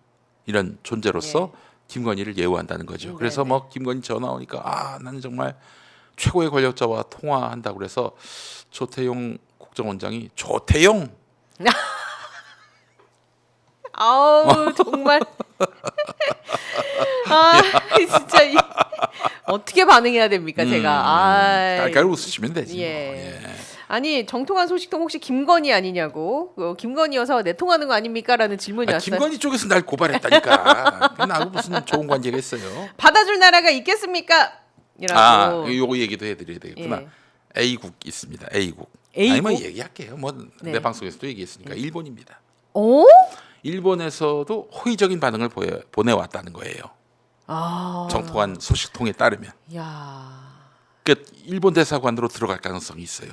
이런 존재로서 김건희를 예우한다는 거죠. 그래서 네, 뭐 김건희 전화 오니까 나는 정말 최고의 권력자와 통화한다고 그래서 조태용 국정원장이 조태용 아우 정말 진짜 어떻게 반응해야 됩니까 제가 깔깔 웃으시면 되지. 예. 뭐. 예. 아니 정통한 소식통 혹시 김건희 아니냐고 김건희여서 내통하는 거 아닙니까라는 질문이 왔어요. 김건희 쪽에서 날 고발했다니까. 나하고 무슨 좋은 관계가 있어요? 받아줄 나라가 있겠습니까? 이라고. 요거 얘기도 해드려야 되겠구나. 예. A국 있습니다. A국. A국? 아니 뭐 얘기할게요. 뭐 내 네. 방송에서도 얘기했으니까 일본입니다. 오? 일본에서도 호의적인 반응을 보내왔다는 거예요. 정통한 소식통에 따르면. 야. 그러니까 일본 대사관으로 들어갈 가능성이 있어요.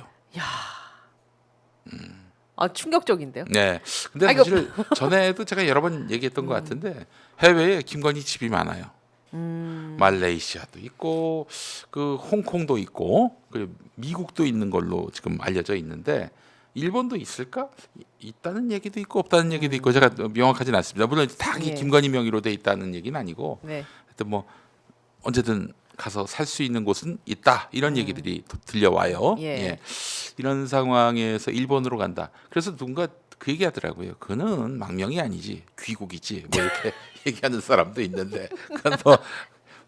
충격적인데요. 네. 근데 사실 전에도 제가 여러 번 얘기했던 것 같은데 해외에 김건희 집이 많아요. 말레이시아도 있고 그 홍콩도 있고 그 미국도 있는 걸로 지금 알려져 있는데 일본도 있을까? 있다는 얘기도 있고 없다는 얘기도 있고 제가 명확하진 않습니다. 물론 다 예. 김건희 명의로 돼 있다는 얘기는 아니고 네. 하여튼 뭐 언제든 가서 살 수 있는 곳은 있다 이런 얘기들이 들려와요. 예. 예. 이런 상황에서 일본으로 간다. 그래서 누군가 그 얘기하더라고요. 그는 망명이 아니지 귀국이지 뭐 이렇게 얘기하는 사람도 있는데 그건 뭐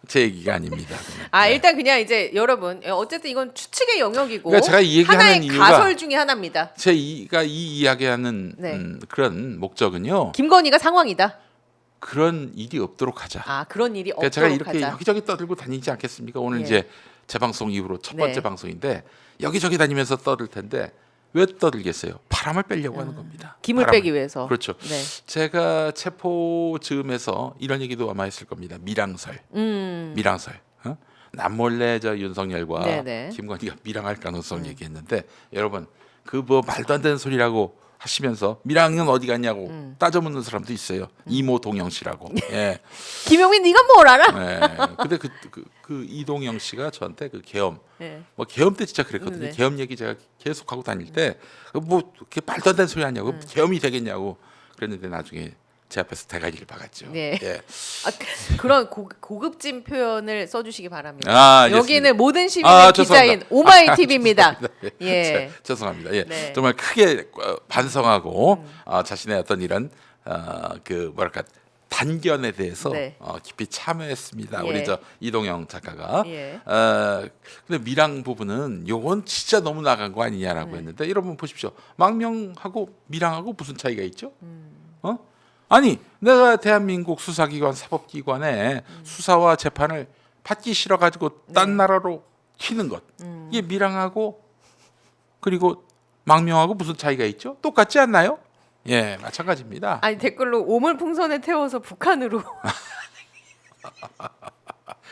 제 얘기가 아닙니다. 네. 일단 그냥 이제 여러분 어쨌든 이건 추측의 영역이고 그러니까 제가 이 얘기하는 하나의 이유가- 가설 중에 하나입니다. 제가 이 이야기하는 네. 그런 목적은요. 김건희가 상황이다. 그런 일이 없도록 하자. 그런 일이 그러니까 없도록 제가 이렇게 하자. 여기저기 떠들고 다니지 않겠습니까? 오늘 예. 이제 재방송 이후로 첫 번째 네. 방송인데 여기저기 다니면서 떠들 텐데 왜 떠들겠어요? 바람을 빼려고 하는 겁니다. 김을 바람을. 빼기 위해서. 그렇죠. 네. 제가 체포 즈음에서 이런 얘기도 아마 했을 겁니다. 미랑설. 미랑설. 남몰래 저 윤석열과 네네. 김건희가 미랑할 가능성 얘기했는데 여러분 그 뭐 말도 안 되는 소리라고 하시면서 미랑은 어디 갔냐고 따져 묻는 사람도 있어요. 이모 동영 씨라고. 예. 김용민 네가 뭘 알아? 예. 근데 그 이동영 씨가 저한테 그 계엄 네. 뭐 계엄 때 진짜 그랬거든요. 네. 계엄 얘기 제가 계속 하고 다닐 때 뭐 이렇게 말도 안 되는 소리 하냐고 계엄이 되겠냐고 그랬는데 나중에 제 앞에서 대가리를 박았죠. 네. 예. 그런 고급진 표현을 써주시기 바랍니다. 알겠습니다. 여기는 모든 시민의 기자인 죄송합니다. 오마이 TV입니다. 예. 예. 죄송합니다. 예. 네. 정말 크게 반성하고 자신의 어떤 이런 그 뭐랄까 단견에 대해서 네. 깊이 참여했습니다. 예. 우리 저 이동영 작가가. 예. 근데 미랑 부분은 요건 진짜 너무 나간 거 아니냐라고 네. 했는데 여러분 보십시오. 망명하고 미랑하고 무슨 차이가 있죠? 아니 내가 대한민국 수사기관 사법기관에 수사와 재판을 받기 싫어 가지고 딴 네. 나라로 튀는 것 이게 미랑하고 그리고 망명하고 무슨 차이가 있죠? 똑같지 않나요? 예, 마찬가지입니다. 아니 댓글로 오물풍선에 태워서 북한으로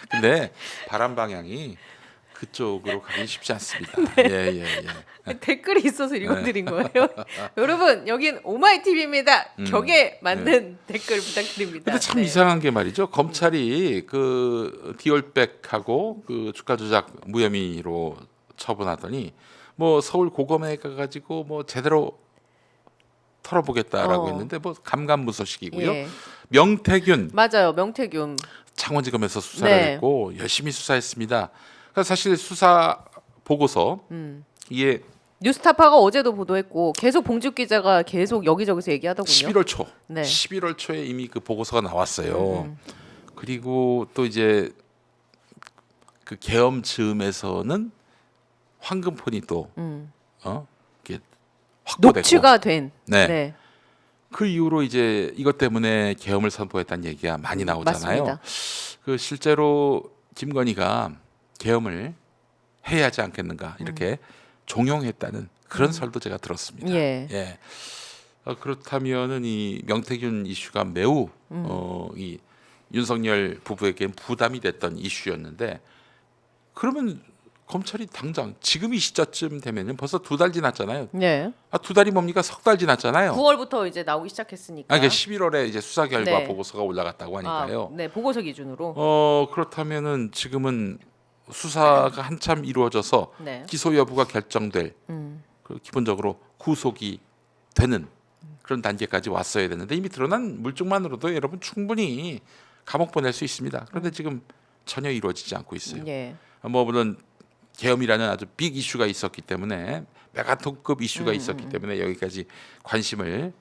근데 바람 방향이 그쪽으로 가기 쉽지 않습니다. 네. 예. 댓글이 있어서 읽어드린 거예요. 여러분 여긴 오마이 TV입니다. 격에 맞는 댓글 부탁드립니다. 근데 참 네. 이상한 게 말이죠. 검찰이 그 디올백하고 그 주가 조작 무혐의로 처분하더니 뭐 서울 고검에 가가지고 뭐 제대로 털어보겠다라고 했는데 뭐 감감무소식이고요. 예. 명태균 맞아요. 명태균. 창원지검에서 수사를 네. 했고 열심히 수사했습니다. 그러니까 사실 수사 보고서 이게 뉴스타파가 어제도 보도했고 계속 봉직 기자가 계속 여기저기서 얘기하더군요. 11월 초, 네. 11월 초에 이미 그 보고서가 나왔어요. 그리고 또 이제 그 계엄 즈음에서는 황금폰이 또 이게 확보되고 녹취가 된. 네. 네. 그 이후로 이제 이것 때문에 계엄을 선포했다는 얘기가 많이 나오잖아요. 맞습니다. 그 실제로 김건희가 계엄을 해야 하지 않겠는가 이렇게 종용했다는 그런 설도 제가 들었습니다. 예. 예. 그렇다면은 이 명태균 이슈가 매우 이 윤석열 부부에겐 부담이 됐던 이슈였는데 그러면 검찰이 당장 지금 이 시점쯤 되면은 벌써 2달 지났잖아요. 네. 아, 2달이 뭡니까? 3달 지났잖아요. 9월부터 이제 나오기 시작했으니까. 아, 그러니까 11월에 이제 수사 결과 네. 보고서가 올라갔다고 하니까요. 네, 보고서 기준으로. 그렇다면은 지금은 수사가 한참 이루어져서 네. 기소 여부가 결정될 그 기본적으로 구속이 되는 그런 단계까지 왔어야 되는데 이미 드러난 물증만으로도 여러분 충분히 감옥 보낼 수 있습니다. 그런데 지금 전혀 이루어지지 않고 있어요. 예. 뭐 물론 계엄이라는 아주 빅 이슈가 있었기 때문에 메가톤급 이슈가 있었기 때문에 여기까지 관심을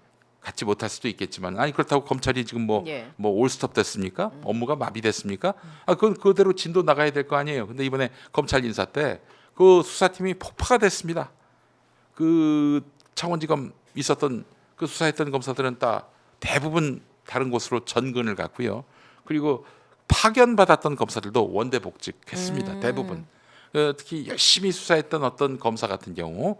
갖지 못할 수도 있겠지만 아니 그렇다고 검찰이 지금 뭐 예. 올스톱 됐습니까? 업무가 마비됐습니까? 아 그건 그대로 진도 나가야 될 거 아니에요. 근데 이번에 검찰 인사 때 그 수사팀이 폭파가 됐습니다. 그 창원지검 있었던 그 수사했던 검사들은 다 대부분 다른 곳으로 전근을 갔고요. 그리고 파견받았던 검사들도 원대복직했습니다. 대부분. 특히 열심히 수사했던 어떤 검사 같은 경우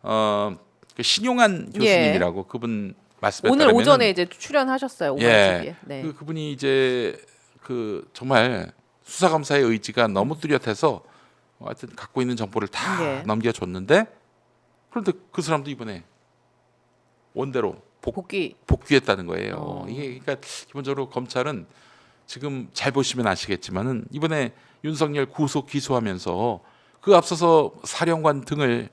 그 신용한 교수님이라고 그분 말씀에 오늘 따르면은 오전에 이제 출연하셨어요. 오마이 TV에. 네. 그분이 이제 그 정말 수사 검사의 의지가 너무 뚜렷해서 하여튼 갖고 있는 정보를 다 예. 넘겨줬는데 그런데 그 사람도 이번에 원대로 복귀. 복귀했다는 거예요. 이게 그러니까 기본적으로 검찰은 지금 잘 보시면 아시겠지만은 이번에 윤석열 구속 기소하면서 그 앞서서 사령관 등을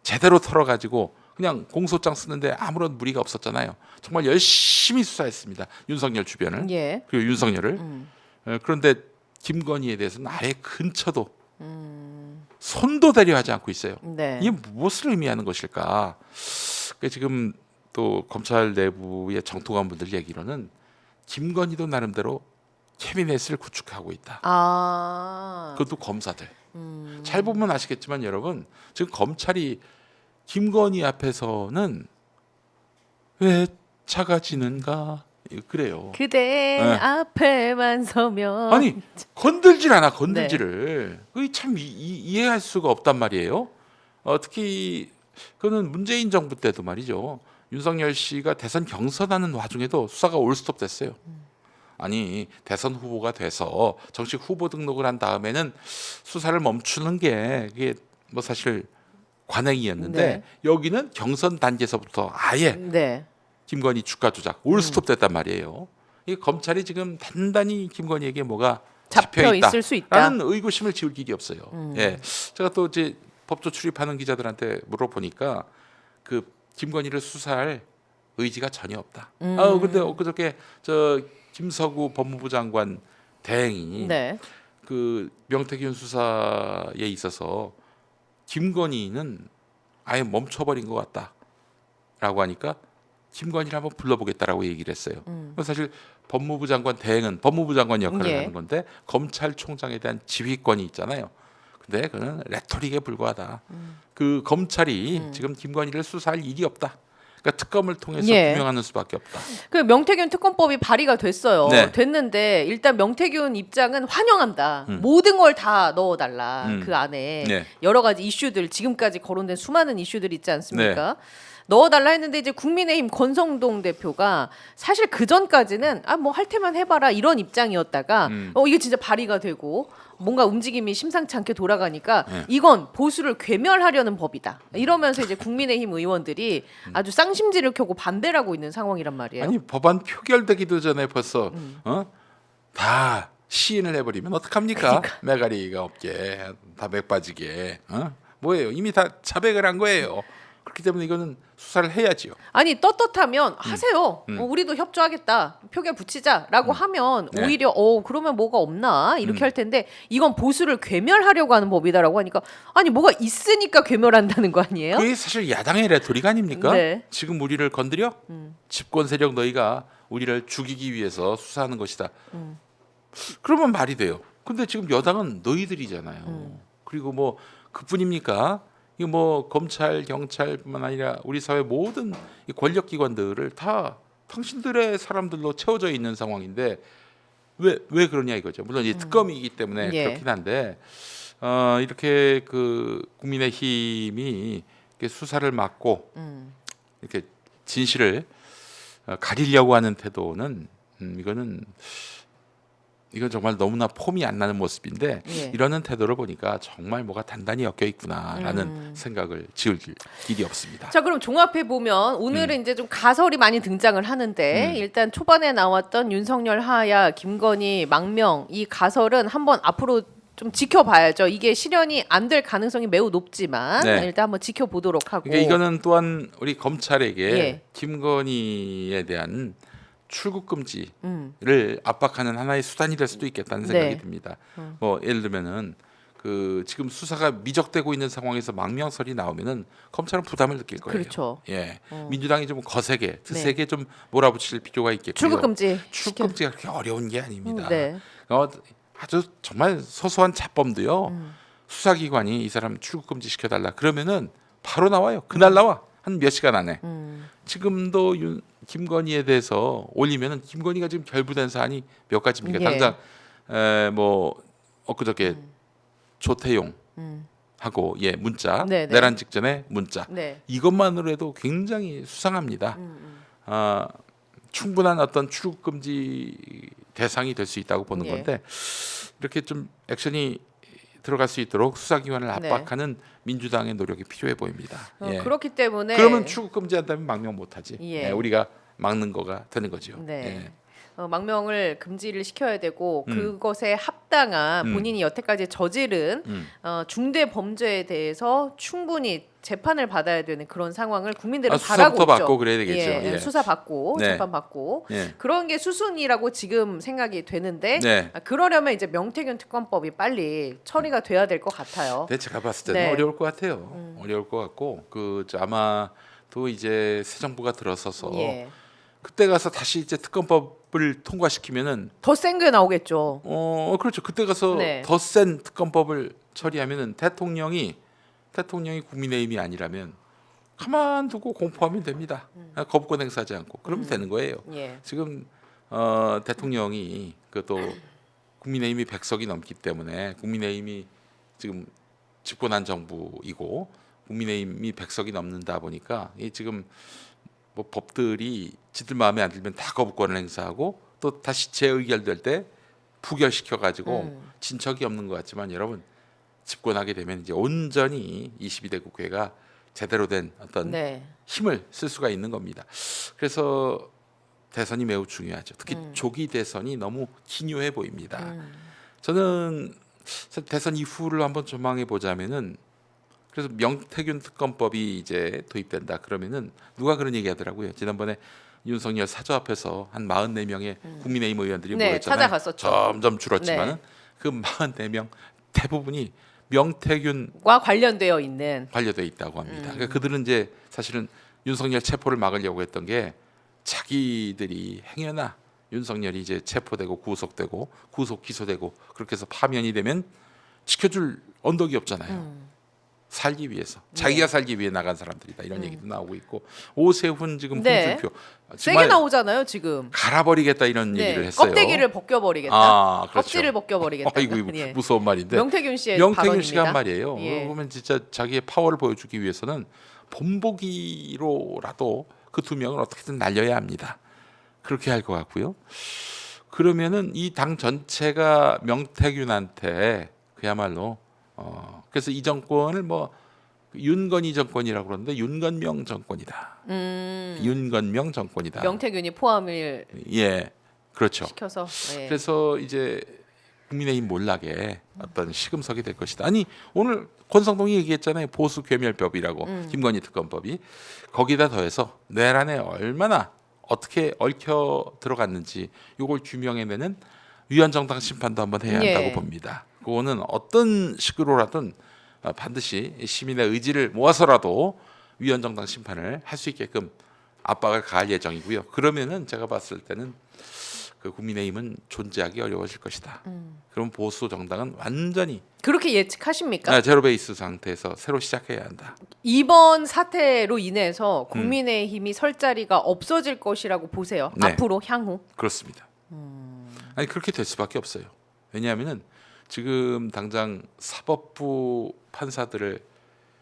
제대로 털어가지고 그냥 공소장 쓰는데 아무런 무리가 없었잖아요. 정말 열심히 수사했습니다. 윤석열 주변을 예. 그리고 윤석열을. 그런데 김건희에 대해서는 아예 근처도 손도 대려 하지 않고 있어요. 네. 이게 무엇을 의미하는 것일까? 그러니까 지금 또 검찰 내부의 정통관분들 얘기로는 김건희도 나름대로 캐비넷을 구축하고 있다. 아. 그것도 검사들. 잘 보면 아시겠지만 여러분 지금 검찰이 김건희 앞에서는 왜 작아지는가 그래요. 그대 네. 앞에만 서면 아니 건들질 않아 건들지를. 그게 참 이해할 수가 없단 말이에요. 특히 그거는 문재인 정부 때도 말이죠. 윤석열 씨가 대선 경선하는 와중에도 수사가 올스톱 됐어요. 아니 대선 후보가 돼서 정식 후보 등록을 한 다음에는 수사를 멈추는 게 그게 뭐 사실 관행이었는데 네. 여기는 경선 단계에서부터 아예 네. 김건희 주가 조작 올스톱 됐단 말이에요. 이 검찰이 지금 단단히 김건희에게 뭐가 잡혀 잡혀 있다. 있을 수 있다. 라는 의구심을 지울 길이 없어요. 예, 제가 또 이제 법조 출입하는 기자들한테 물어보니까 그 김건희를 수사할 의지가 전혀 없다. 근데 엊그저께 저 김서구 법무부 장관 대행이 네. 그 명태균 수사에 있어서 김건희는 아예 멈춰버린 것 같다라고 하니까 김건희를 한번 불러보겠다라고 얘기를 했어요. 사실 법무부 장관 대행은 법무부 장관 역할을 예. 하는 건데 검찰총장에 대한 지휘권이 있잖아요. 근데 그는 레토릭에 불과하다. 그 검찰이 지금 김건희를 수사할 일이 없다. 그러니까 특검을 통해서 예. 규명하는 수밖에 없다. 그 명태균 특검법이 발의가 됐어요. 네. 됐는데 일단 명태균 입장은 환영한다. 모든 걸 다 넣어달라. 그 안에 네. 여러 가지 이슈들 지금까지 거론된 수많은 이슈들 있지 않습니까? 넣어달라 했는데 이제 국민의힘 권성동 대표가 사실 그 전까지는 뭐 할 테면 해봐라 이런 입장이었다가 이게 진짜 발의가 되고 뭔가 움직임이 심상치 않게 돌아가니까 이건 보수를 괴멸하려는 법이다 이러면서 이제 국민의힘 의원들이 아주 쌍심지를 켜고 반대를 하고 있는 상황이란 말이에요. 아니 법안 표결되기도 전에 벌써 다 시인을 해버리면 어떡합니까? 그러니까. 매가리가 없게 다 맥 빠지게 뭐예요? 이미 다 자백을 한 거예요. 그렇기 때문에 이거는 수사를 해야지요. 아니 떳떳하면 하세요. 우리도 협조하겠다. 표결 붙이자라고 하면 네. 오히려 그러면 뭐가 없나 이렇게 할 텐데 이건 보수를 괴멸하려고 하는 법이다라고 하니까 아니 뭐가 있으니까 괴멸한다는 거 아니에요? 그게 사실 야당의 레토릭 아닙니까? 네. 지금 우리를 건드려? 집권 세력 너희가 우리를 죽이기 위해서 수사하는 것이다. 그러면 말이 돼요. 근데 지금 여당은 너희들이잖아요. 그리고 뭐 그뿐입니까? 이거 뭐 검찰, 경찰뿐만 아니라 우리 사회 모든 이 권력기관들을 다 당신들의 사람들로 채워져 있는 상황인데 왜 그러냐 이거죠. 물론 이 특검이기 때문에 예. 그렇긴 한데 이렇게 그 국민의힘이 이렇게 수사를 막고 이렇게 진실을 가리려고 하는 태도는 이건 정말 너무나 폼이 안 나는 모습인데 예. 이러는 태도를 보니까 정말 뭐가 단단히 엮여 있구나라는 생각을 지을 길이 없습니다. 자, 그럼 종합해 보면 오늘은 이제 좀 가설이 많이 등장을 하는데 일단 초반에 나왔던 윤석열 하야, 김건희, 망명 이 가설은 한번 앞으로 좀 지켜봐야죠. 이게 실현이 안 될 가능성이 매우 높지만 네. 일단 한번 지켜보도록 하고. 그러니까 이거는 또한 우리 검찰에게 예. 김건희에 대한 출국 금지를 압박하는 하나의 수단이 될 수도 있겠다는 생각이 네. 듭니다. 뭐 예를 들면은 그 지금 수사가 미적되고 있는 상황에서 망명설이 나오면은 검찰은 부담을 느낄 거예요. 그렇죠. 예, 민주당이 좀 거세게, 드세게 네. 좀 몰아붙일 필요가 있겠고요. 출국 금지. 출국 금지가 그렇게 어려운 게 아닙니다. 네. 아주 정말 소소한 자범도요. 수사기관이 이 사람 출국 금지 시켜달라 그러면은 바로 나와요. 그날 나와 한 몇 시간 안에. 지금도 김건희에 대해서 올리면은 김건희가 지금 결부된 사안이 몇 가지입니까? 예. 당장 뭐 엊그저께 조태용 하고 문자 네네. 내란 직전에 문자 네. 이것만으로 해도 굉장히 수상합니다. 충분한 어떤 출국 금지 대상이 될 수 있다고 보는 예. 건데 이렇게 좀 액션이 들어갈 수 있도록 수사기관을 네. 압박하는 민주당의 노력이 필요해 보입니다. 예. 그렇기 때문에 그러면 출국 금지한다면 망명 못하지. 예. 예, 우리가 막는 거가 되는 거죠. 네. 예. 망명을 금지를 시켜야 되고 그것에 합당한 본인이 여태까지 저지른 중대 범죄에 대해서 충분히 재판을 받아야 되는 그런 상황을 국민들은 바라고 수사부터 있죠. 받고 그래야 되겠죠. 예. 수사 받고 네. 재판 받고 예. 그런 게 수순이라고 지금 생각이 되는데 네. 그러려면 이제 명태균 특검법이 빨리 처리가 돼야 될 것 같아요. 네, 제가 봤을 때는 네. 어려울 것 같아요. 어려울 것 같고 아마 또 이제 새 정부가 들어서서 예. 그때 가서 다시 이제 특검법을 통과시키면은 더 센 게 나오겠죠. 그렇죠. 그때 가서 네. 더 센 특검법을 처리하면은 대통령이 국민의힘이 아니라면 가만두고 공포하면 됩니다. 거부권 행사하지 않고 그러면 되는 거예요. 예. 지금 대통령이 또 국민의힘이 100석이 넘기 때문에 국민의힘이 지금 집권한 정부이고 국민의힘이 100석이 넘는다 보니까 이 지금 뭐 법들이 지들 마음에 안 들면 다 거부권을 행사하고 또 다시 재의결될 때 부결시켜 가지고 진척이 없는 것 같지만 여러분 집권하게 되면 이제 온전히 22대 국회가 제대로 된 어떤 네. 힘을 쓸 수가 있는 겁니다. 그래서 대선이 매우 중요하죠. 특히 조기 대선이 너무 기묘해 보입니다. 저는 대선 이후를 한번 전망해 보자면은 그래서 명태균 특검법이 이제 도입된다 그러면은 누가 그런 얘기하더라고요. 지난번에 윤석열 사저 앞에서 한 44명의 국민의힘 의원들이 네, 모였잖아요. 찾아갔었죠. 점점 줄었지만은 네. 그 44명 대부분이 명태균 과 관련되어 있는 관련돼 있다고 합니다. 그러니까 그들은 이제 사실은 윤석열 체포를 막으려고 했던 게 자기들이 행여나 윤석열이 이제 체포되고 구속되고 구속 기소되고 그렇게 해서 파면이 되면 지켜줄 언덕이 없잖아요. 살기 위해서 자기가 살기 위해 나간 사람들이다 이런 얘기도 나오고 있고 오세훈 지금 네. 홍준표 세게 정말 나오잖아요 지금. 갈아버리겠다 이런 얘기를 했어요. 껍데기를 벗겨버리겠다. 그렇죠. 껍질을 벗겨버리겠다. 아이고 이거 예. 무서운 말인데 명태균 씨의 명태균 씨가 발언입니다. 한 말이에요. 예. 보면 진짜 자기의 파워를 보여주기 위해서는 본보기로라도 그 두 명을 어떻게든 날려야 합니다. 그렇게 할 것 같고요. 그러면은 이 당 전체가 명태균한테 그야말로 그래서 이 정권을 뭐 윤건희 정권이라고 그러는데 윤건명 정권이다. 윤건명 정권이다. 명태균이 포함을 예, 그렇죠. 시켜서. 예. 그래서 이제 국민의힘 몰락에 어떤 시금석이 될 것이다. 아니 오늘 권성동이 얘기했잖아요. 보수 괴멸법이라고 김건희 특검법이 거기다 더해서 내란에 얼마나 어떻게 얽혀 들어갔는지 이걸 규명해내는 위헌정당 심판도 한번 해야 한다고 예. 봅니다. 그거는 어떤 식으로라든 반드시 시민의 의지를 모아서라도 위헌정당 심판을 할 수 있게끔 압박을 가할 예정이고요. 그러면은 제가 봤을 때는 그 국민의힘은 존재하기 어려워질 것이다. 그럼 보수 정당은 완전히 그렇게 예측하십니까? 제로 베이스 상태에서 새로 시작해야 한다. 이번 사태로 인해서 국민의힘이 설 자리가 없어질 것이라고 보세요. 네. 앞으로 향후. 그렇습니다. 아니 그렇게 될 수밖에 없어요. 왜냐하면은 지금 당장 사법부 판사들을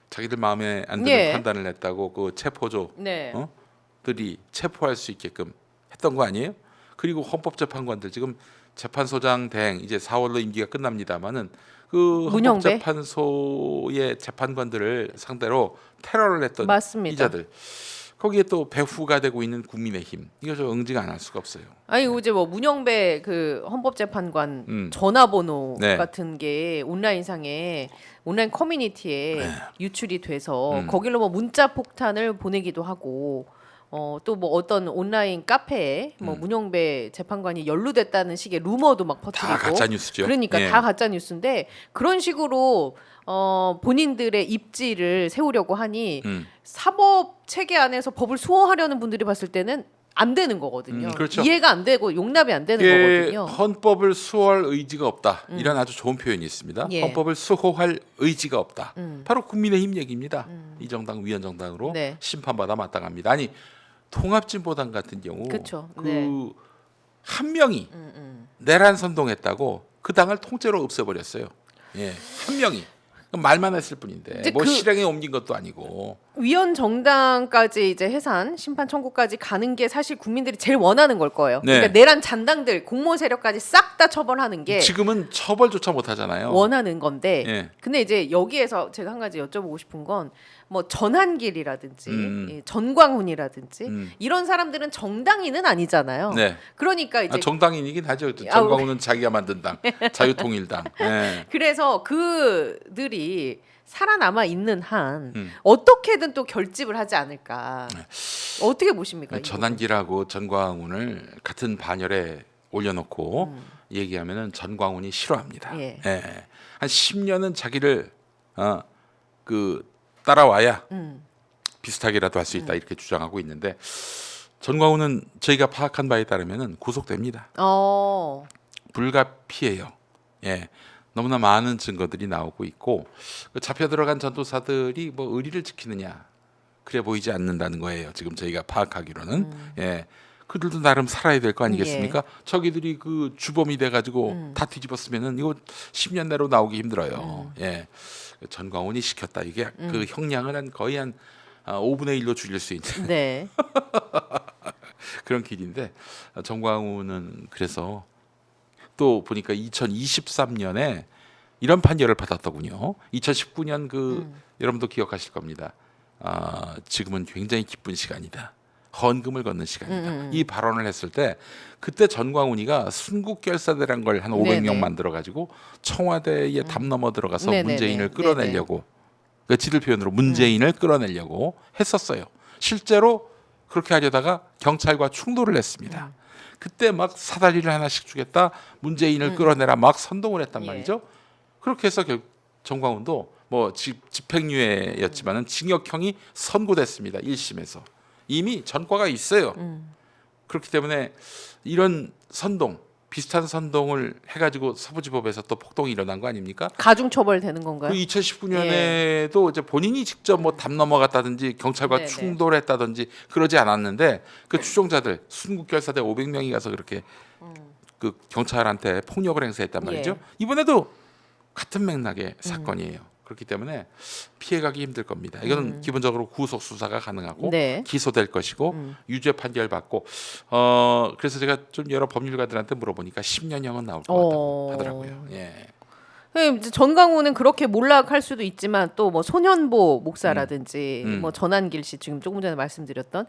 자기들 마음에 안 드는 예. 판단을 했다고 그 체포조 네. 들이 체포할 수 있게끔 했던 거 아니에요? 그리고 헌법재판관들 지금 재판소장 대행 이제 4월로 임기가 끝납니다만은 그 문영배? 헌법재판소의 재판관들을 상대로 테러를 했던 맞습니다. 이자들 거기에 또 배후가 되고 있는 국민의힘 이거 저 응징 안 할 수가 없어요. 아니 이제 뭐 문영배 그 헌법재판관 전화번호 네. 같은 게 온라인상에 온라인 커뮤니티에 네. 유출이 돼서 거길로 뭐 문자 폭탄을 보내기도 하고 또 뭐 어떤 온라인 카페에 뭐 문영배 재판관이 연루됐다는 식의 루머도 막 퍼뜨리고 다 가짜 뉴스죠. 그러니까 예. 다 가짜 뉴스인데 그런 식으로 본인들의 입지를 세우려고 하니 사법 체계 안에서 법을 수호하려는 분들이 봤을 때는 안 되는 거거든요. 그렇죠. 이해가 안 되고 용납이 안 되는 이게 거거든요. 헌법을 수호할 의지가 없다. 이런 아주 좋은 표현이 있습니다. 예. 헌법을 수호할 의지가 없다. 바로 국민의힘 얘기입니다. 이 정당 위원정당으로 네. 심판받아 마땅합니다. 아니 통합진보당 같은 경우 그쵸. 그 네. 한 명이 내란 선동했다고 그 당을 통째로 없애버렸어요. 예, 한 명이 말만 했을 뿐인데 이제 뭐 그- 실행에 옮긴 것도 아니고. 위원 정당까지 이제 해산 심판 청구까지 가는 게 사실 국민들이 제일 원하는 걸 거예요. 네. 그러니까 내란 잔당들 공모 세력까지 싹 다 처벌하는 게 지금은 처벌조차 못 하잖아요. 원하는 건데 예. 근데 이제 여기에서 제가 한 가지 여쭤보고 싶은 건 뭐 전한길이라든지 이 전광훈이라든지 이런 사람들은 정당인은 아니잖아요. 네. 그러니까 이제 정당인이긴 하죠. 전광훈은 자기가 만든 당, 자유통일당. 예. 그래서 그들이 살아남아 있는 한 음. 어떻게든 또 결집을 하지 않을까. 어떻게 보십니까? 이 전한길하고 전광훈을 같은 반열에 올려놓고 얘기하면은 전광훈이 싫어합니다. 예. 한 10년은 자기를 그 따라와야 비슷하게라도 할 수 있다 이렇게 주장하고 있는데 전광훈은 저희가 파악한 바에 따르면은 구속됩니다. 불가피해요. 예. 너무나 많은 증거들이 나오고 있고 그 잡혀 들어간 전도사들이 뭐 의리를 지키느냐 그래 보이지 않는다는 거예요. 지금 저희가 파악하기로는 예. 그들도 나름 살아야 될 거 아니겠습니까? 저기들이 그 주범이 돼가지고 다 뒤집었으면은 이거 10년 내로 나오기 힘들어요. 예. 전광훈이 시켰다. 이게 그 형량을 한 거의 한 5분의 1로 줄일 수 있는 네. 그런 길인데 전광훈은 그래서 또 보니까 2023년에 이런 판결을 받았더군요. 2019년 그 여러분도 기억하실 겁니다. 지금은 굉장히 기쁜 시간이다. 헌금을 걷는 시간이다. 이 발언을 했을 때 그때 전광훈이가 순국결사대란 걸 한 500명 네네. 만들어 가지고 청와대에 담 넘어 들어가서 네네네. 문재인을 끌어내려고 그 지들 표현으로 문재인을 끌어내려고 했었어요. 실제로 그렇게 하려다가 경찰과 충돌을 했습니다. 그때 막 사다리를 하나씩 주겠다. 문재인을 끌어내라 막 선동을 했단 예. 말이죠. 그렇게 해서 정광훈도 뭐 집행유예였지만은 징역형이 선고됐습니다. 1심에서. 이미 전과가 있어요. 그렇기 때문에 이런 선동, 비슷한 선동을 해가지고 서부지법에서 또 폭동이 일어난 거 아닙니까? 가중 처벌되는 건가요? 그 2019년에도 이제 본인이 직접 뭐 담 넘어갔다든지 경찰과 네네. 충돌했다든지 그러지 않았는데 그 추종자들 순국결사대 500명이 가서 그렇게 그 경찰한테 폭력을 행사했단 말이죠. 예. 이번에도 같은 맥락의 사건이에요. 그렇기 때문에 피해가기 힘들 겁니다. 이거는 기본적으로 구속 수사가 가능하고 네. 기소될 것이고 유죄 판결 받고 그래서 제가 좀 여러 법률가들한테 물어보니까 10년형은 나올 것 같다고 하더라고요. 예. 네, 이제 전광훈은 그렇게 몰락할 수도 있지만 또 뭐 손현보 목사라든지 뭐 전한길 씨 지금 조금 전에 말씀드렸던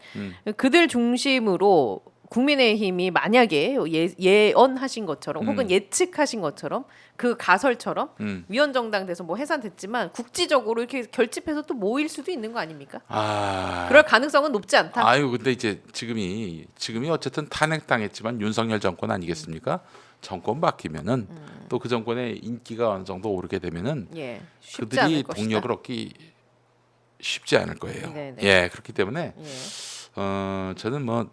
그들 중심으로 국민의힘이 만약에 예언하신 것처럼 혹은 예측하신 것처럼 그 가설처럼 위원정당 돼서 뭐 해산됐지만 국지적으로 이렇게 결집해서 또 모일 수도 있는 거 아닙니까? 그럴 가능성은 높지 않다. 아유 근데 이제 지금이 어쨌든 탄핵당했지만 윤석열 정권 아니겠습니까? 정권 바뀌면은 또 그 정권의 인기가 어느 정도 오르게 되면은 예, 쉽지 않을 그들이 것이다. 동력을 얻기 쉽지 않을 거예요. 네네. 예, 그렇기 때문에 예. 저는 뭐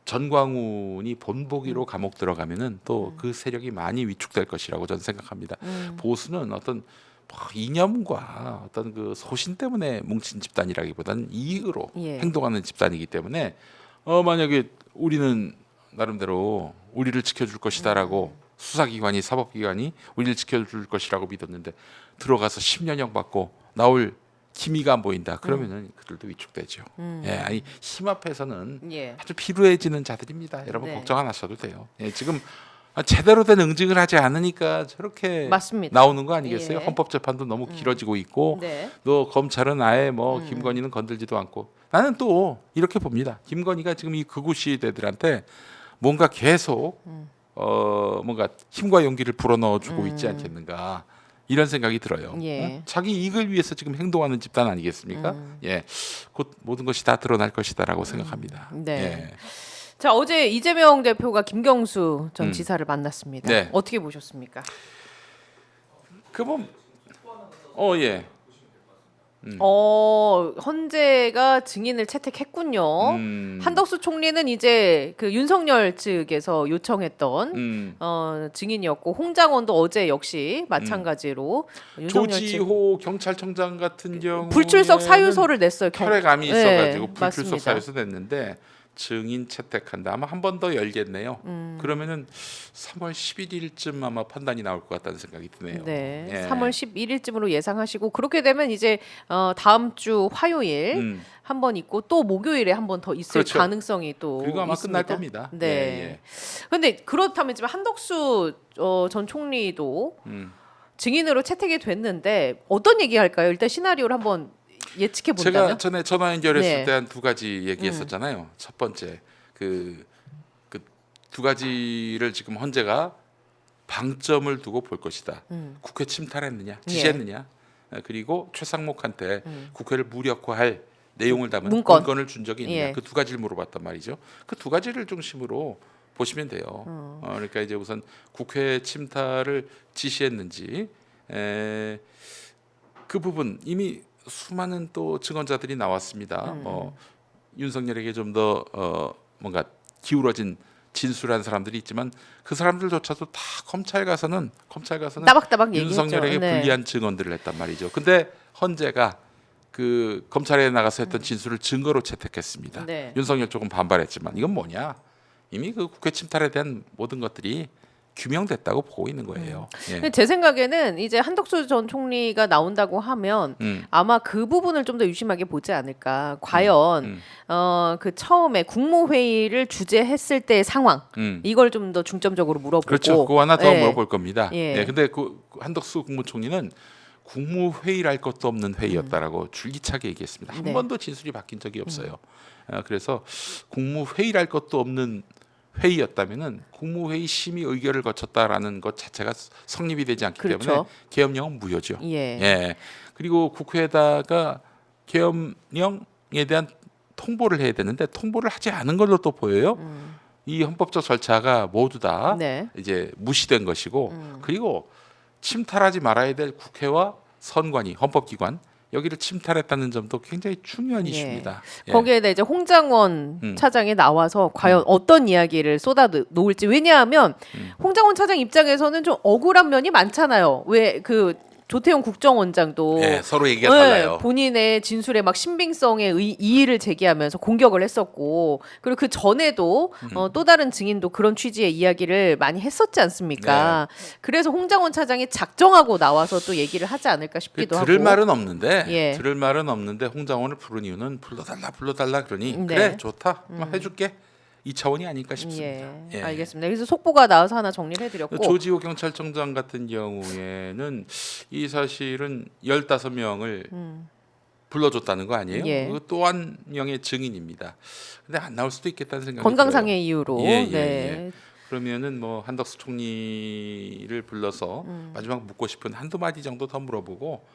전광훈이 본보기로 감옥 들어가면은 또 그 세력이 많이 위축될 것이라고 저는 생각합니다. 보수는 어떤 뭐 이념과 어떤 그 소신 때문에 뭉친 집단이라기보다는 이익으로 예. 행동하는 집단이기 때문에 만약에 우리는 나름대로 우리를 지켜줄 것이다라고 수사기관이 사법기관이 우리를 지켜줄 것이라고 믿었는데 들어가서 10년형 받고 나올 기미가 안 보인다. 그러면은 그들도 위축되죠. 예, 아니 힘 앞에서는 예. 아주 피로해지는 자들입니다. 여러분 네. 걱정 안 하셔도 돼요. 예, 지금 제대로 된 응징을 하지 않으니까 저렇게 맞습니다. 나오는 거 아니겠어요? 예. 헌법재판도 너무 길어지고 있고 네. 또 검찰은 아예 뭐 김건희는 건들지도 않고 나는 또 이렇게 봅니다. 김건희가 지금 이 극우 시대들한테 뭔가 계속 뭔가 힘과 용기를 불어넣어주고 있지 않겠는가 이런 생각이 들어요. 예. 자기 이익을 위해서 지금 행동하는 집단 아니겠습니까? 예, 곧 모든 것이 다 드러날 것이다라고 생각합니다. 네. 예. 자, 어제 이재명 대표가 김경수 전 지사를 만났습니다. 네. 어떻게 보셨습니까? 그뭐 예. 헌재가 증인을 채택했군요. 한덕수 총리는 이제 그 윤석열 측에서 요청했던 증인이었고 홍장원도 어제 역시 마찬가지로 윤석열 측 조지호 경찰청장 같은 경우 불출석 사유서를 냈어요. 혈액암이 네, 있어가지고 불출석 맞습니다. 사유서 냈는데 증인 채택한다. 아마 한 번 더 열겠네요. 그러면은 3월 11일쯤 아마 판단이 나올 것 같다는 생각이 드네요. 네, 예. 3월 11일쯤으로 예상하시고 그렇게 되면 이제 다음 주 화요일 한 번 있고 또 목요일에 한 번 더 있을 그렇죠. 가능성이 또 그리고 아마 있습니다. 끝날 겁니다. 네. 예, 근데 그렇다면 지금 한덕수 전 총리도 증인으로 채택이 됐는데 어떤 얘기할까요? 일단 시나리오를 한번 예측해 제가 본다면. 전에 전화 연결했을 네. 때 한 두 가지 얘기했었잖아요. 첫 번째 그 두 가지를 지금 헌재가 방점을 두고 볼 것이다. 국회 침탈했느냐, 지시했느냐, 그리고 최상목한테 국회를 무력화할 내용을 담은 문건. 문건을 준 적이 있느냐. 예. 그 두 가지를 물어봤단 말이죠. 그 두 가지를 중심으로 보시면 돼요. 그러니까 이제 우선 국회 침탈을 지시했는지 그 부분 이미 수많은 또 증언자들이 나왔습니다. 뭐 윤석열에게 좀 더 뭔가 기울어진 진술한 사람들이 있지만 그 사람들조차도 다 검찰 가서는 따박따박 얘기했죠. 윤석열에게 네. 불리한 증언들을 했단 말이죠. 근데 헌재가 그 검찰에 나가서 했던 진술을 증거로 채택했습니다. 네. 윤석열 조금 반발했지만 이건 뭐냐? 이미 그 국회 침탈에 대한 모든 것들이 규명됐다고 보고 있는 거예요. 근데 제 생각에는 이제 한덕수 전 총리가 나온다고 하면 아마 그 부분을 좀 더 유심하게 보지 않을까. 과연 그 처음에 국무회의를 주재했을 때의 상황 이걸 좀 더 중점적으로 물어보고. 그렇죠. 그거 하나 더 예. 물어볼 겁니다. 예. 예. 근데 그 한덕수 국무총리는 국무회의랄 것도 없는 회의였다라고 줄기차게 얘기했습니다. 한 네. 번도 진술이 바뀐 적이 없어요. 그래서 국무회의랄 것도 없는 회의였다면은 국무회의 심의 의결을 거쳤다라는 것 자체가 성립이 되지 않기 그렇죠. 때문에 계엄령은 무효죠. 예. 예. 그리고 국회에다가 계엄령에 대한 통보를 해야 되는데 통보를 하지 않은 걸로 또 보여요. 이 헌법적 절차가 모두 다 네. 이제 무시된 것이고 그리고 침탈하지 말아야 될 국회와 선관위 헌법기관 여기를 침탈했다는 점도 굉장히 중요한 예. 이슈입니다. 예. 거기에다 이제 홍장원 차장이 나와서 과연 어떤 이야기를 쏟아 놓을지. 왜냐하면 홍장원 차장 입장에서는 좀 억울한 면이 많잖아요. 왜 그 조태용 국정원장도 예, 서로 얘기가 달라요. 본인의 진술에 막 신빙성에 이의를 제기하면서 공격을 했었고 그리고 그 전에도 또 다른 증인도 그런 취지의 이야기를 많이 했었지 않습니까? 그래서 홍장원 차장이 작정하고 나와서 또 얘기를 하지 않을까 싶기도 하고. 들을 말은 없는데 예. 들을 말은 없는데 홍장원을 부른 이유는 불러달라 그러니 네. 그래 좋다 해줄게 이 차원이 아닐까 싶습니다. 예, 예. 알겠습니다. 그래서 속보가 나와서 하나 정리를 해드렸고. 조지호 경찰청장 같은 경우에는 이 사실은 15명을 불러줬다는 거 아니에요? 예. 그거 또 한 명의 증인입니다. 근데 안 나올 수도 있겠다는 생각이 건강상의 들어요. 이유로. 예, 예, 네. 예. 그러면은 뭐 한덕수 총리를 불러서 마지막 묻고 싶은 한두 마디 정도 더 물어보고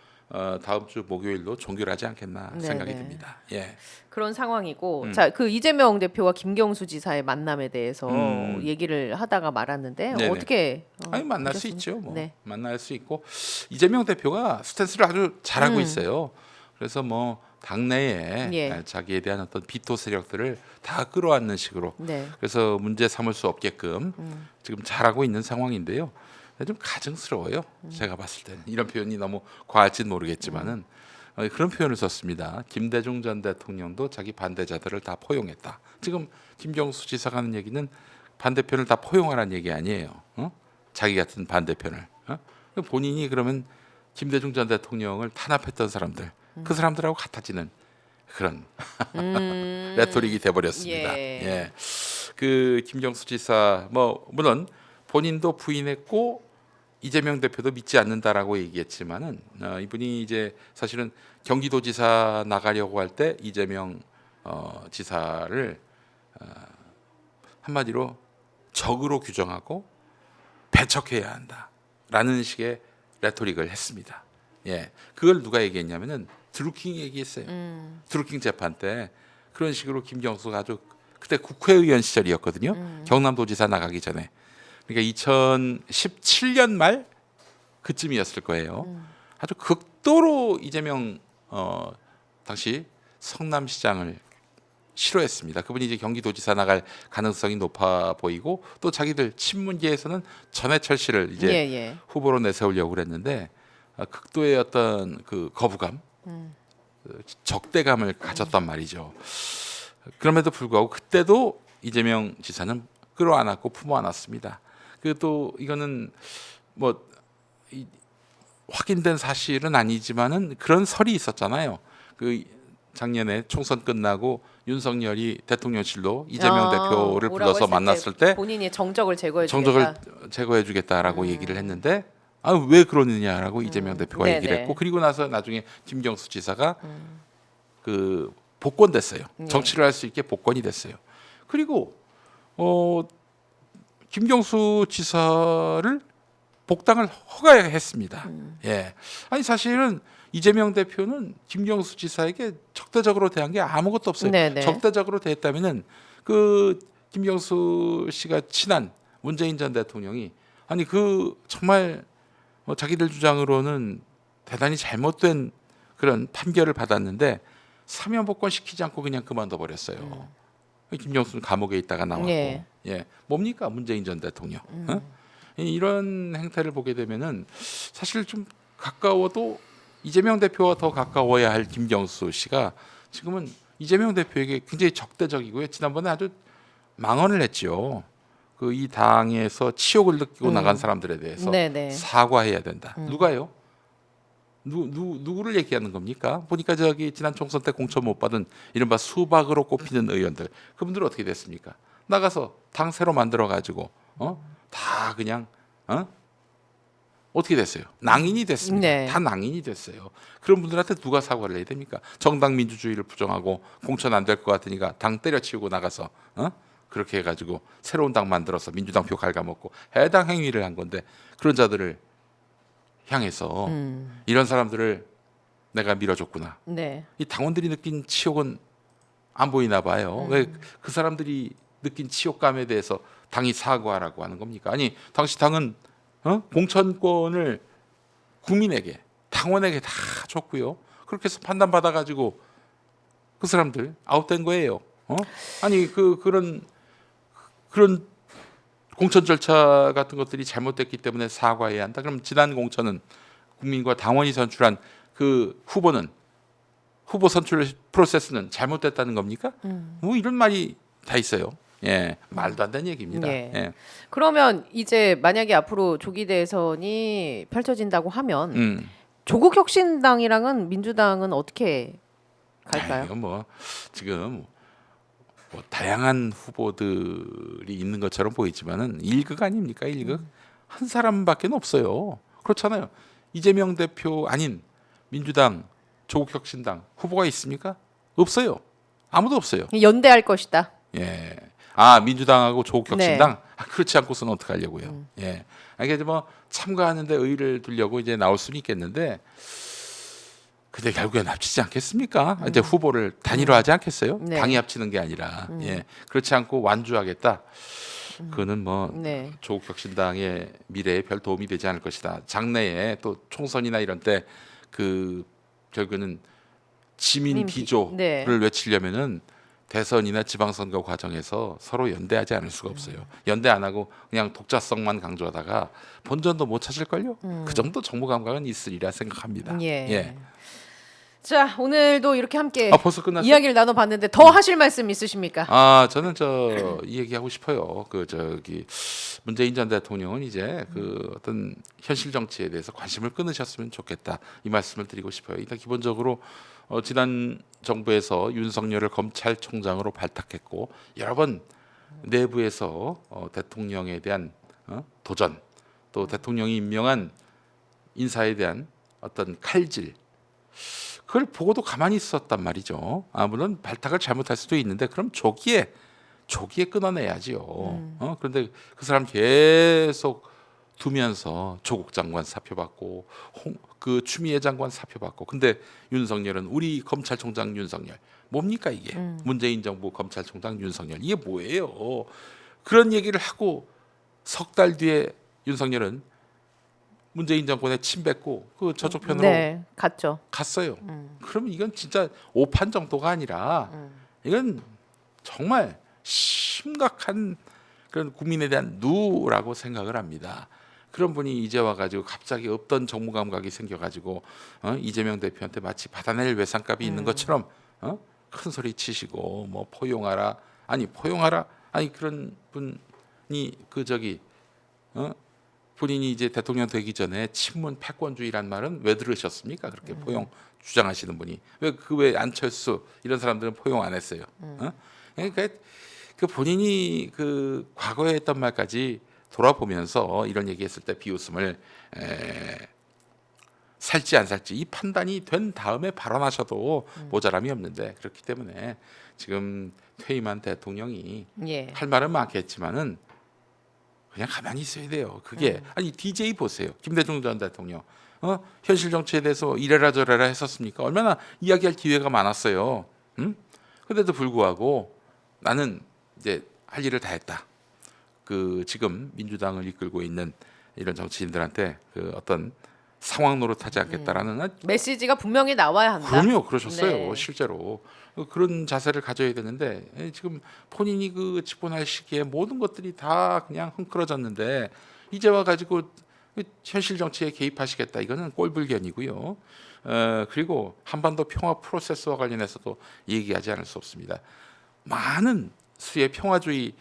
다음 주 목요일로 종결하지 않겠나 네, 생각이 네. 듭니다. 예. 그런 상황이고, 자, 그 이재명 대표와 김경수 지사의 만남에 대해서 음. 얘기를 하다가 말았는데 네네. 어떻게? 아니 만날 수 보셨습니까? 있죠. 뭐 네. 만날 수 있고 이재명 대표가 스탠스를 아주 잘하고 있어요. 그래서 뭐 당내에 예. 자기에 대한 어떤 비토 세력들을 다 끌어안는 식으로 네. 그래서 문제 삼을 수 없게끔 지금 잘하고 있는 상황인데요. 좀 가증스러워요. 제가 봤을 때는 이런 표현이 너무 과할지는 모르겠지만은 그런 표현을 썼습니다. 김대중 전 대통령도 자기 반대자들을 다 포용했다. 지금 김경수 지사가 하는 얘기는 반대편을 다 포용하라는 얘기 아니에요. 자기 같은 반대편을. 본인이 그러면 김대중 전 대통령을 탄압했던 사람들, 그 사람들하고 같아지는 그런 레토릭이 돼버렸습니다. 예. 예. 그 김경수 지사 뭐 물론 본인도 부인했고 이재명 대표도 믿지 않는다라고 얘기했지만은 이분이 이제 사실은 경기도지사 나가려고 할 때 이재명 지사를 한마디로 적으로 규정하고 배척해야 한다라는 식의 레토릭을 했습니다. 예, 그걸 누가 얘기했냐면은 드루킹이 얘기했어요. 드루킹 재판 때 그런 식으로 김경수가 아주 그때 국회의원 시절이었거든요. 경남도지사 나가기 전에. 그러니까 2017년 말 그쯤이었을 거예요. 아주 극도로 이재명 당시 성남시장을 싫어했습니다. 그분이 이제 경기도지사 나갈 가능성이 높아 보이고 또 자기들 친문계에서는 전해철 씨를 이제 예. 후보로 내세우려고 그랬는데 극도의 어떤 그 거부감, 적대감을 가졌단 말이죠. 그럼에도 불구하고 그때도 이재명 지사는 끌어안았고 품어안았습니다. 그 또 이거는 뭐 확인된 사실은 아니지만은 그런 설이 있었잖아요. 그 작년에 총선 끝나고 윤석열이 대통령실로 이재명 대표를 오라고 불러서 했을 만났을 때 본인이 정적을 제거해 정적을 주겠다. 제거해주겠다라고 얘기를 했는데 왜 그러느냐라고 이재명 대표가 네네. 얘기를 했고 그리고 나서 나중에 김경수 지사가 그 복권됐어요. 정치를 할 수 있게 복권이 됐어요. 그리고 김경수 지사를 복당을 허가했습니다. 예, 아니 사실은 이재명 대표는 김경수 지사에게 적대적으로 대한 게 아무것도 없어요. 네네. 적대적으로 대했다면은 그 김경수 씨가 친한 문재인 전 대통령이 아니 그 정말 자기들 주장으로는 대단히 잘못된 그런 판결을 받았는데 사면 복권 시키지 않고 그냥 그만둬 버렸어요. 김경수는 감옥에 있다가 나왔고, 예. 예, 뭡니까 문재인 전 대통령? 이런 행태를 보게 되면은 사실 좀 가까워도 이재명 대표와 더 가까워야 할 김경수 씨가 지금은 이재명 대표에게 굉장히 적대적이고요. 지난번에 아주 망언을 했지요. 그 이 당에서 치욕을 느끼고 나간 사람들에 대해서 네네. 사과해야 된다. 누가요? 누구를 얘기하는 겁니까? 보니까 저기 지난 총선 때 공천 못 받은 이른바 수박으로 꼽히는 의원들 그분들은 어떻게 됐습니까? 나가서 당 새로 만들어 가지고 다 그냥 어떻게 됐어요? 낭인이 됐습니다. 네. 다 낭인이 됐어요. 그런 분들한테 누가 사과를 해야 됩니까? 정당 민주주의를 부정하고 공천 안 될 것 같으니까 당 때려치우고 나가서 그렇게 해가지고 새로운 당 만들어서 민주당 표 갉아먹고 해당 행위를 한 건데 그런 자들을 향해서 이런 사람들을 내가 밀어줬구나. 네. 이 당원들이 느낀 치욕은 안 보이나 봐요. 왜 그 사람들이 느낀 치욕감에 대해서 당이 사과하라고 하는 겁니까? 아니 당시 당은 공천권을 국민에게 당원에게 다 줬고요. 그렇게 해서 판단받아 가지고 그 사람들 아웃된 거예요. 아니 그런 공천 절차 같은 것들이 잘못됐기 때문에 사과해야 한다. 그럼 지난 공천은 국민과 당원이 선출한 그 후보 선출 프로세스는 잘못됐다는 겁니까? 뭐 이런 말이 다 있어요. 예, 말도 안 되는 얘기입니다. 예. 예. 그러면 이제 만약에 앞으로 조기 대선이 펼쳐진다고 하면 조국 혁신당이랑은 민주당은 어떻게 갈까요? 이건 뭐 지금 뭐 다양한 후보들이 있는 것처럼 보이지만은 1극 아닙니까? 1극 한 사람밖에 없어요. 그렇잖아요. 이재명 대표 아닌 민주당, 조국혁신당 후보가 있습니까? 없어요. 아무도 없어요. 연대할 것이다. 예. 민주당하고 조국혁신당 그렇지 않고서는 어떻게 하려고요? 예. 이게 뭐 참가하는데 의의를 두려고 이제 나올 수는 있겠는데. 근데 결국엔 합치지 않겠습니까? 이제 후보를 단일화하지 않겠어요? 네. 당이 합치는 게 아니라 예 그렇지 않고 완주하겠다. 그거는 뭐 네. 조국혁신당의 미래에 별 도움이 되지 않을 것이다. 장래에 또 총선이나 이런 때 그 결국에는 지민 비조를 네. 외치려면은 대선이나 지방선거 과정에서 서로 연대하지 않을 수가 없어요. 연대 안 하고 그냥 독자성만 강조하다가 본전도 못 찾을걸요. 그 정도 정부 감각은 있으리라 생각합니다. 예. 예. 자, 오늘도 이렇게 함께 벌써 끝났어요? 이야기를 나눠봤는데 더 하실 말씀 있으십니까? 저는 이 얘기하고 싶어요. 문재인 전 대통령은 이제 그 어떤 현실 정치에 대해서 관심을 끊으셨으면 좋겠다. 이 말씀을 드리고 싶어요. 일단 기본적으로 지난 정부에서 윤석열을 검찰총장으로 발탁했고 여러 번 내부에서 대통령에 대한 도전, 또 대통령이 임명한 인사에 대한 어떤 칼질, 그걸 보고도 가만히 있었단 말이죠. 물론 발탁을 잘못할 수도 있는데 그럼 조기에 끊어내야지요. 그런데 그 사람 계속 두면서 조국 장관 사표 받고 그 추미애 장관 사표 받고. 근데 윤석열은 우리 검찰총장 윤석열 뭡니까 이게? 문재인 정부 검찰총장 윤석열 이게 뭐예요? 그런 얘기를 하고 석 달 뒤에 윤석열은 문재인 정권에 침 뱉고 그 저쪽 편으로 네, 갔죠. 갔어요. 그러면 이건 진짜 오판 정도가 아니라 이건 정말 심각한 그런 국민에 대한 누라고 생각을 합니다. 그런 분이 이제 와가지고 갑자기 없던 정무 감각이 생겨가지고 이재명 대표한테 마치 받아낼 외상값이 있는 것처럼 큰 소리 치시고 뭐 포용하라 아니 그런 분이 본인이 이제 대통령 되기 전에 친문 패권주의란 말은 왜 들으셨습니까? 그렇게 포용 주장하시는 분이 왜 안철수 이런 사람들은 포용 안 했어요. 그러니까 그 본인이 그 과거에 했던 말까지 돌아보면서 이런 얘기했을 때 비웃음을 살지 안 살지 이 판단이 된 다음에 발언하셔도 모자람이 없는데 그렇기 때문에 지금 퇴임한 대통령이 예. 할 말은 많겠지만은 그냥 가만히 있어야 돼요. 그게 아니 DJ 보세요. 김대중 전 대통령 현실 정치에 대해서 이래라 저래라 했었습니까? 얼마나 이야기할 기회가 많았어요. 그런데도 불구하고 나는 이제 할 일을 다 했다. 그 지금 민주당을 이끌고 있는 이런 정치인들한테 그 어떤 상황 노릇하지 않겠다라는 메시지가 분명히 나와야 한다. 그럼요, 그러셨어요. 네. 실제로 그런 자세를 가져야 되는데 지금 본인이 그 집권할 시기에 모든 것들이 다 그냥 흥크러졌는데 이제 와가지고 현실 정치에 개입하시겠다 이거는 꼴불견이고요. 그리고 한반도 평화 프로세스와 관련해서도 얘기하지 않을 수 없습니다. 많은 수의 평화주의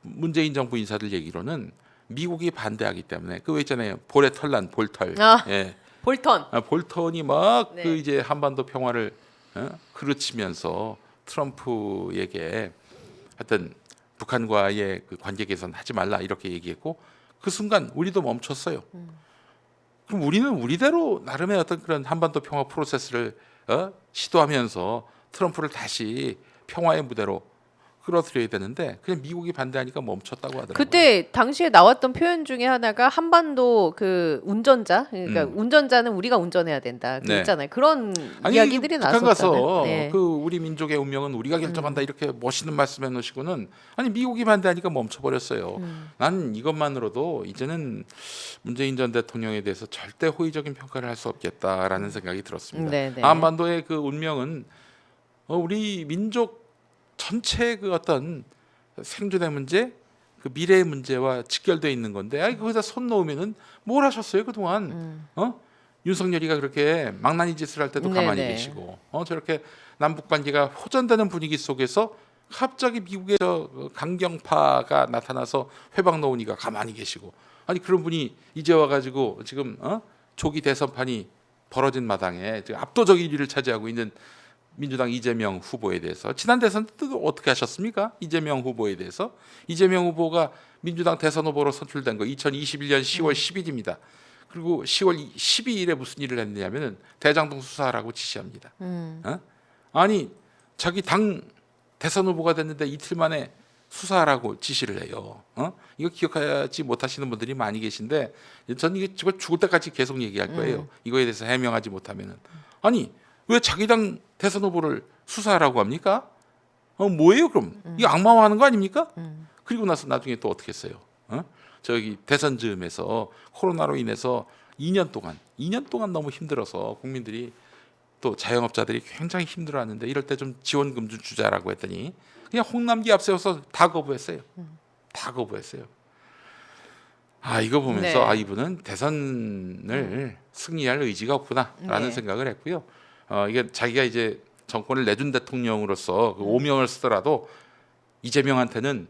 문재인 정부 인사들 얘기로는 미국이 반대하기 때문에 그 있잖아요. 볼에 털난 볼털. 예. 볼턴. 볼턴이 막 그 네. 이제 한반도 평화를 그르치면서 트럼프에게 하여튼 북한과의 그 관계 개선 하지 말라 이렇게 얘기했고 그 순간 우리도 멈췄어요. 그럼 우리는 우리대로 나름의 어떤 그런 한반도 평화 프로세스를 시도하면서 트럼프를 다시 평화의 무대로 끌어들여야 되는데 그냥 미국이 반대하니까 멈췄다고 하더라고요. 그때 당시에 나왔던 표현 중에 하나가 한반도 그 운전자, 그러니까 운전자는 우리가 운전해야 된다. 네. 있잖아요. 그런 아니 이야기들이 북한 가서 나왔었잖아요. 네. 그 우리 민족의 운명은 우리가 결정한다 이렇게 멋있는 말씀해 놓으시고는 아니 미국이 반대하니까 멈춰버렸어요. 난 이것만으로도 이제는 문재인 전 대통령에 대해서 절대 호의적인 평가를 할 수 없겠다라는 생각이 들었습니다. 네네. 한반도의 그 운명은 우리 민족 전체 그 어떤 생존의 문제, 그 미래의 문제와 직결되어 있는 건데, 거기다 손 놓으면은 뭘 하셨어요 그 동안? 윤석열이가 그렇게 망나니 짓을 할 때도 가만히 네네. 계시고, 저렇게 남북 관계가 호전되는 분위기 속에서 갑자기 미국의 강경파가 나타나서 회방 놓으니까 가만히 계시고, 아니 그런 분이 이제 와가지고 지금 조기 대선판이 벌어진 마당에 지금 압도적 1위를 차지하고 있는 민주당 이재명 후보에 대해서 지난 대선 때도 어떻게 하셨습니까? 이재명 후보에 대해서 이재명 후보가 민주당 대선 후보로 선출된 거 2021년 10월 10일입니다. 그리고 10월 12일에 무슨 일을 했냐면은 대장동 수사하라고 지시합니다. 아니 자기 당 대선 후보가 됐는데 이틀 만에 수사하라고 지시를 해요. 이거 기억하지 못하시는 분들이 많이 계신데 저는 이게 죽을 때까지 계속 얘기할 거예요. 이거에 대해서 해명하지 못하면은 아니 왜 자기 당 대선 후보를 수사하라고 합니까? 뭐예요 그럼? 이거 악마화하는 거 아닙니까? 그리고 나서 나중에 또 어떻게 했어요? 저기 대선 즈음에서 코로나로 인해서 2년 동안 너무 힘들어서 국민들이 또 자영업자들이 굉장히 힘들어하는데 이럴 때 좀 지원금 좀 주자라고 했더니 그냥 홍남기 앞세워서 다 거부했어요. 다 거부했어요. 아 이거 보면서 네. 아 이분은 대선을 승리할 의지가 없구나라는 네. 생각을 했고요. 이게 자기가 이제 정권을 내준 대통령으로서 그 오명을 쓰더라도 이재명한테는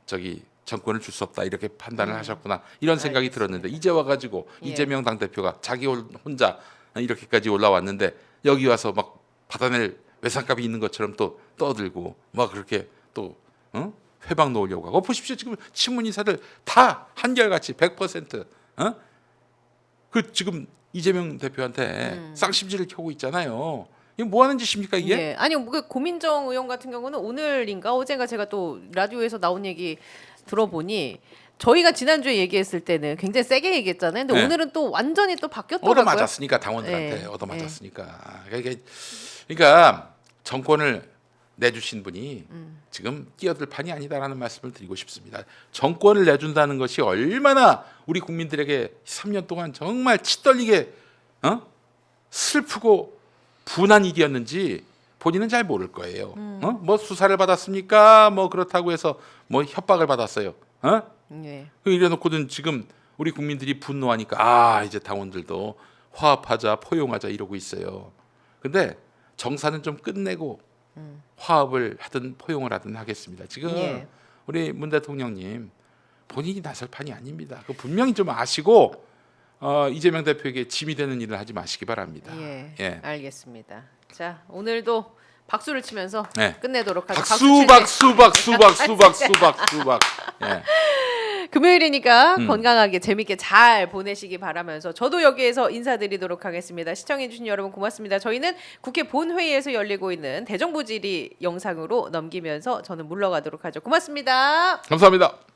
저기 정권을 줄 수 없다 이렇게 판단을 하셨구나 이런 생각이 알겠습니다. 들었는데 이제 와가지고 예. 이재명 당대표가 자기 혼자 이렇게까지 올라왔는데 여기 와서 막 받아낼 외상값이 있는 것처럼 또 떠들고 막 그렇게 또 회방 놓으려고 하고 보십시오 지금 친문인사들 다 한결같이 100% 그 지금 이재명 대표한테 쌍심지를 켜고 있잖아요. 이게 뭐 하는 짓입니까 이게? 예. 아니 그 고민정 의원 같은 경우는 오늘인가 어젠가 제가 또 라디오에서 나온 얘기 들어보니 저희가 지난주에 얘기했을 때는 굉장히 세게 얘기했잖아요. 근데 네. 오늘은 또 완전히 또 바뀌었더라고요. 얻어맞았으니까 당원들한테 네. 얻어맞았으니까 그러니까 정권을 내주신 분이 지금 끼어들 판이 아니다라는 말씀을 드리고 싶습니다. 정권을 내준다는 것이 얼마나 우리 국민들에게 3년 동안 정말 치떨리게 슬프고 분한 일이었는지 본인은 잘 모를 거예요. 뭐 수사를 받았습니까? 뭐 그렇다고 해서 뭐 협박을 받았어요. 예. 이래놓고는 지금 우리 국민들이 분노하니까 아 이제 당원들도 화합하자 포용하자 이러고 있어요. 근데 정사는 좀 끝내고 화합을 하든 포용을 하든 하겠습니다. 지금 예. 우리 문 대통령님 본인이 나설 판이 아닙니다. 그 분명히 좀 아시고 이재명 대표에게 짐이 되는 일을 하지 마시기 바랍니다. 예. 예. 알겠습니다. 자 오늘도 박수를 치면서 네. 끝내도록 하죠. 박수 칠 때. 박수 박수 박수 박수 박수 박. 예. 금요일이니까 건강하게 재밌게 잘 보내시기 바라면서 저도 여기에서 인사드리도록 하겠습니다. 시청해주신 여러분 고맙습니다. 저희는 국회 본회의에서 열리고 있는 대정부 질의 영상으로 넘기면서 저는 물러가도록 하죠. 고맙습니다. 감사합니다.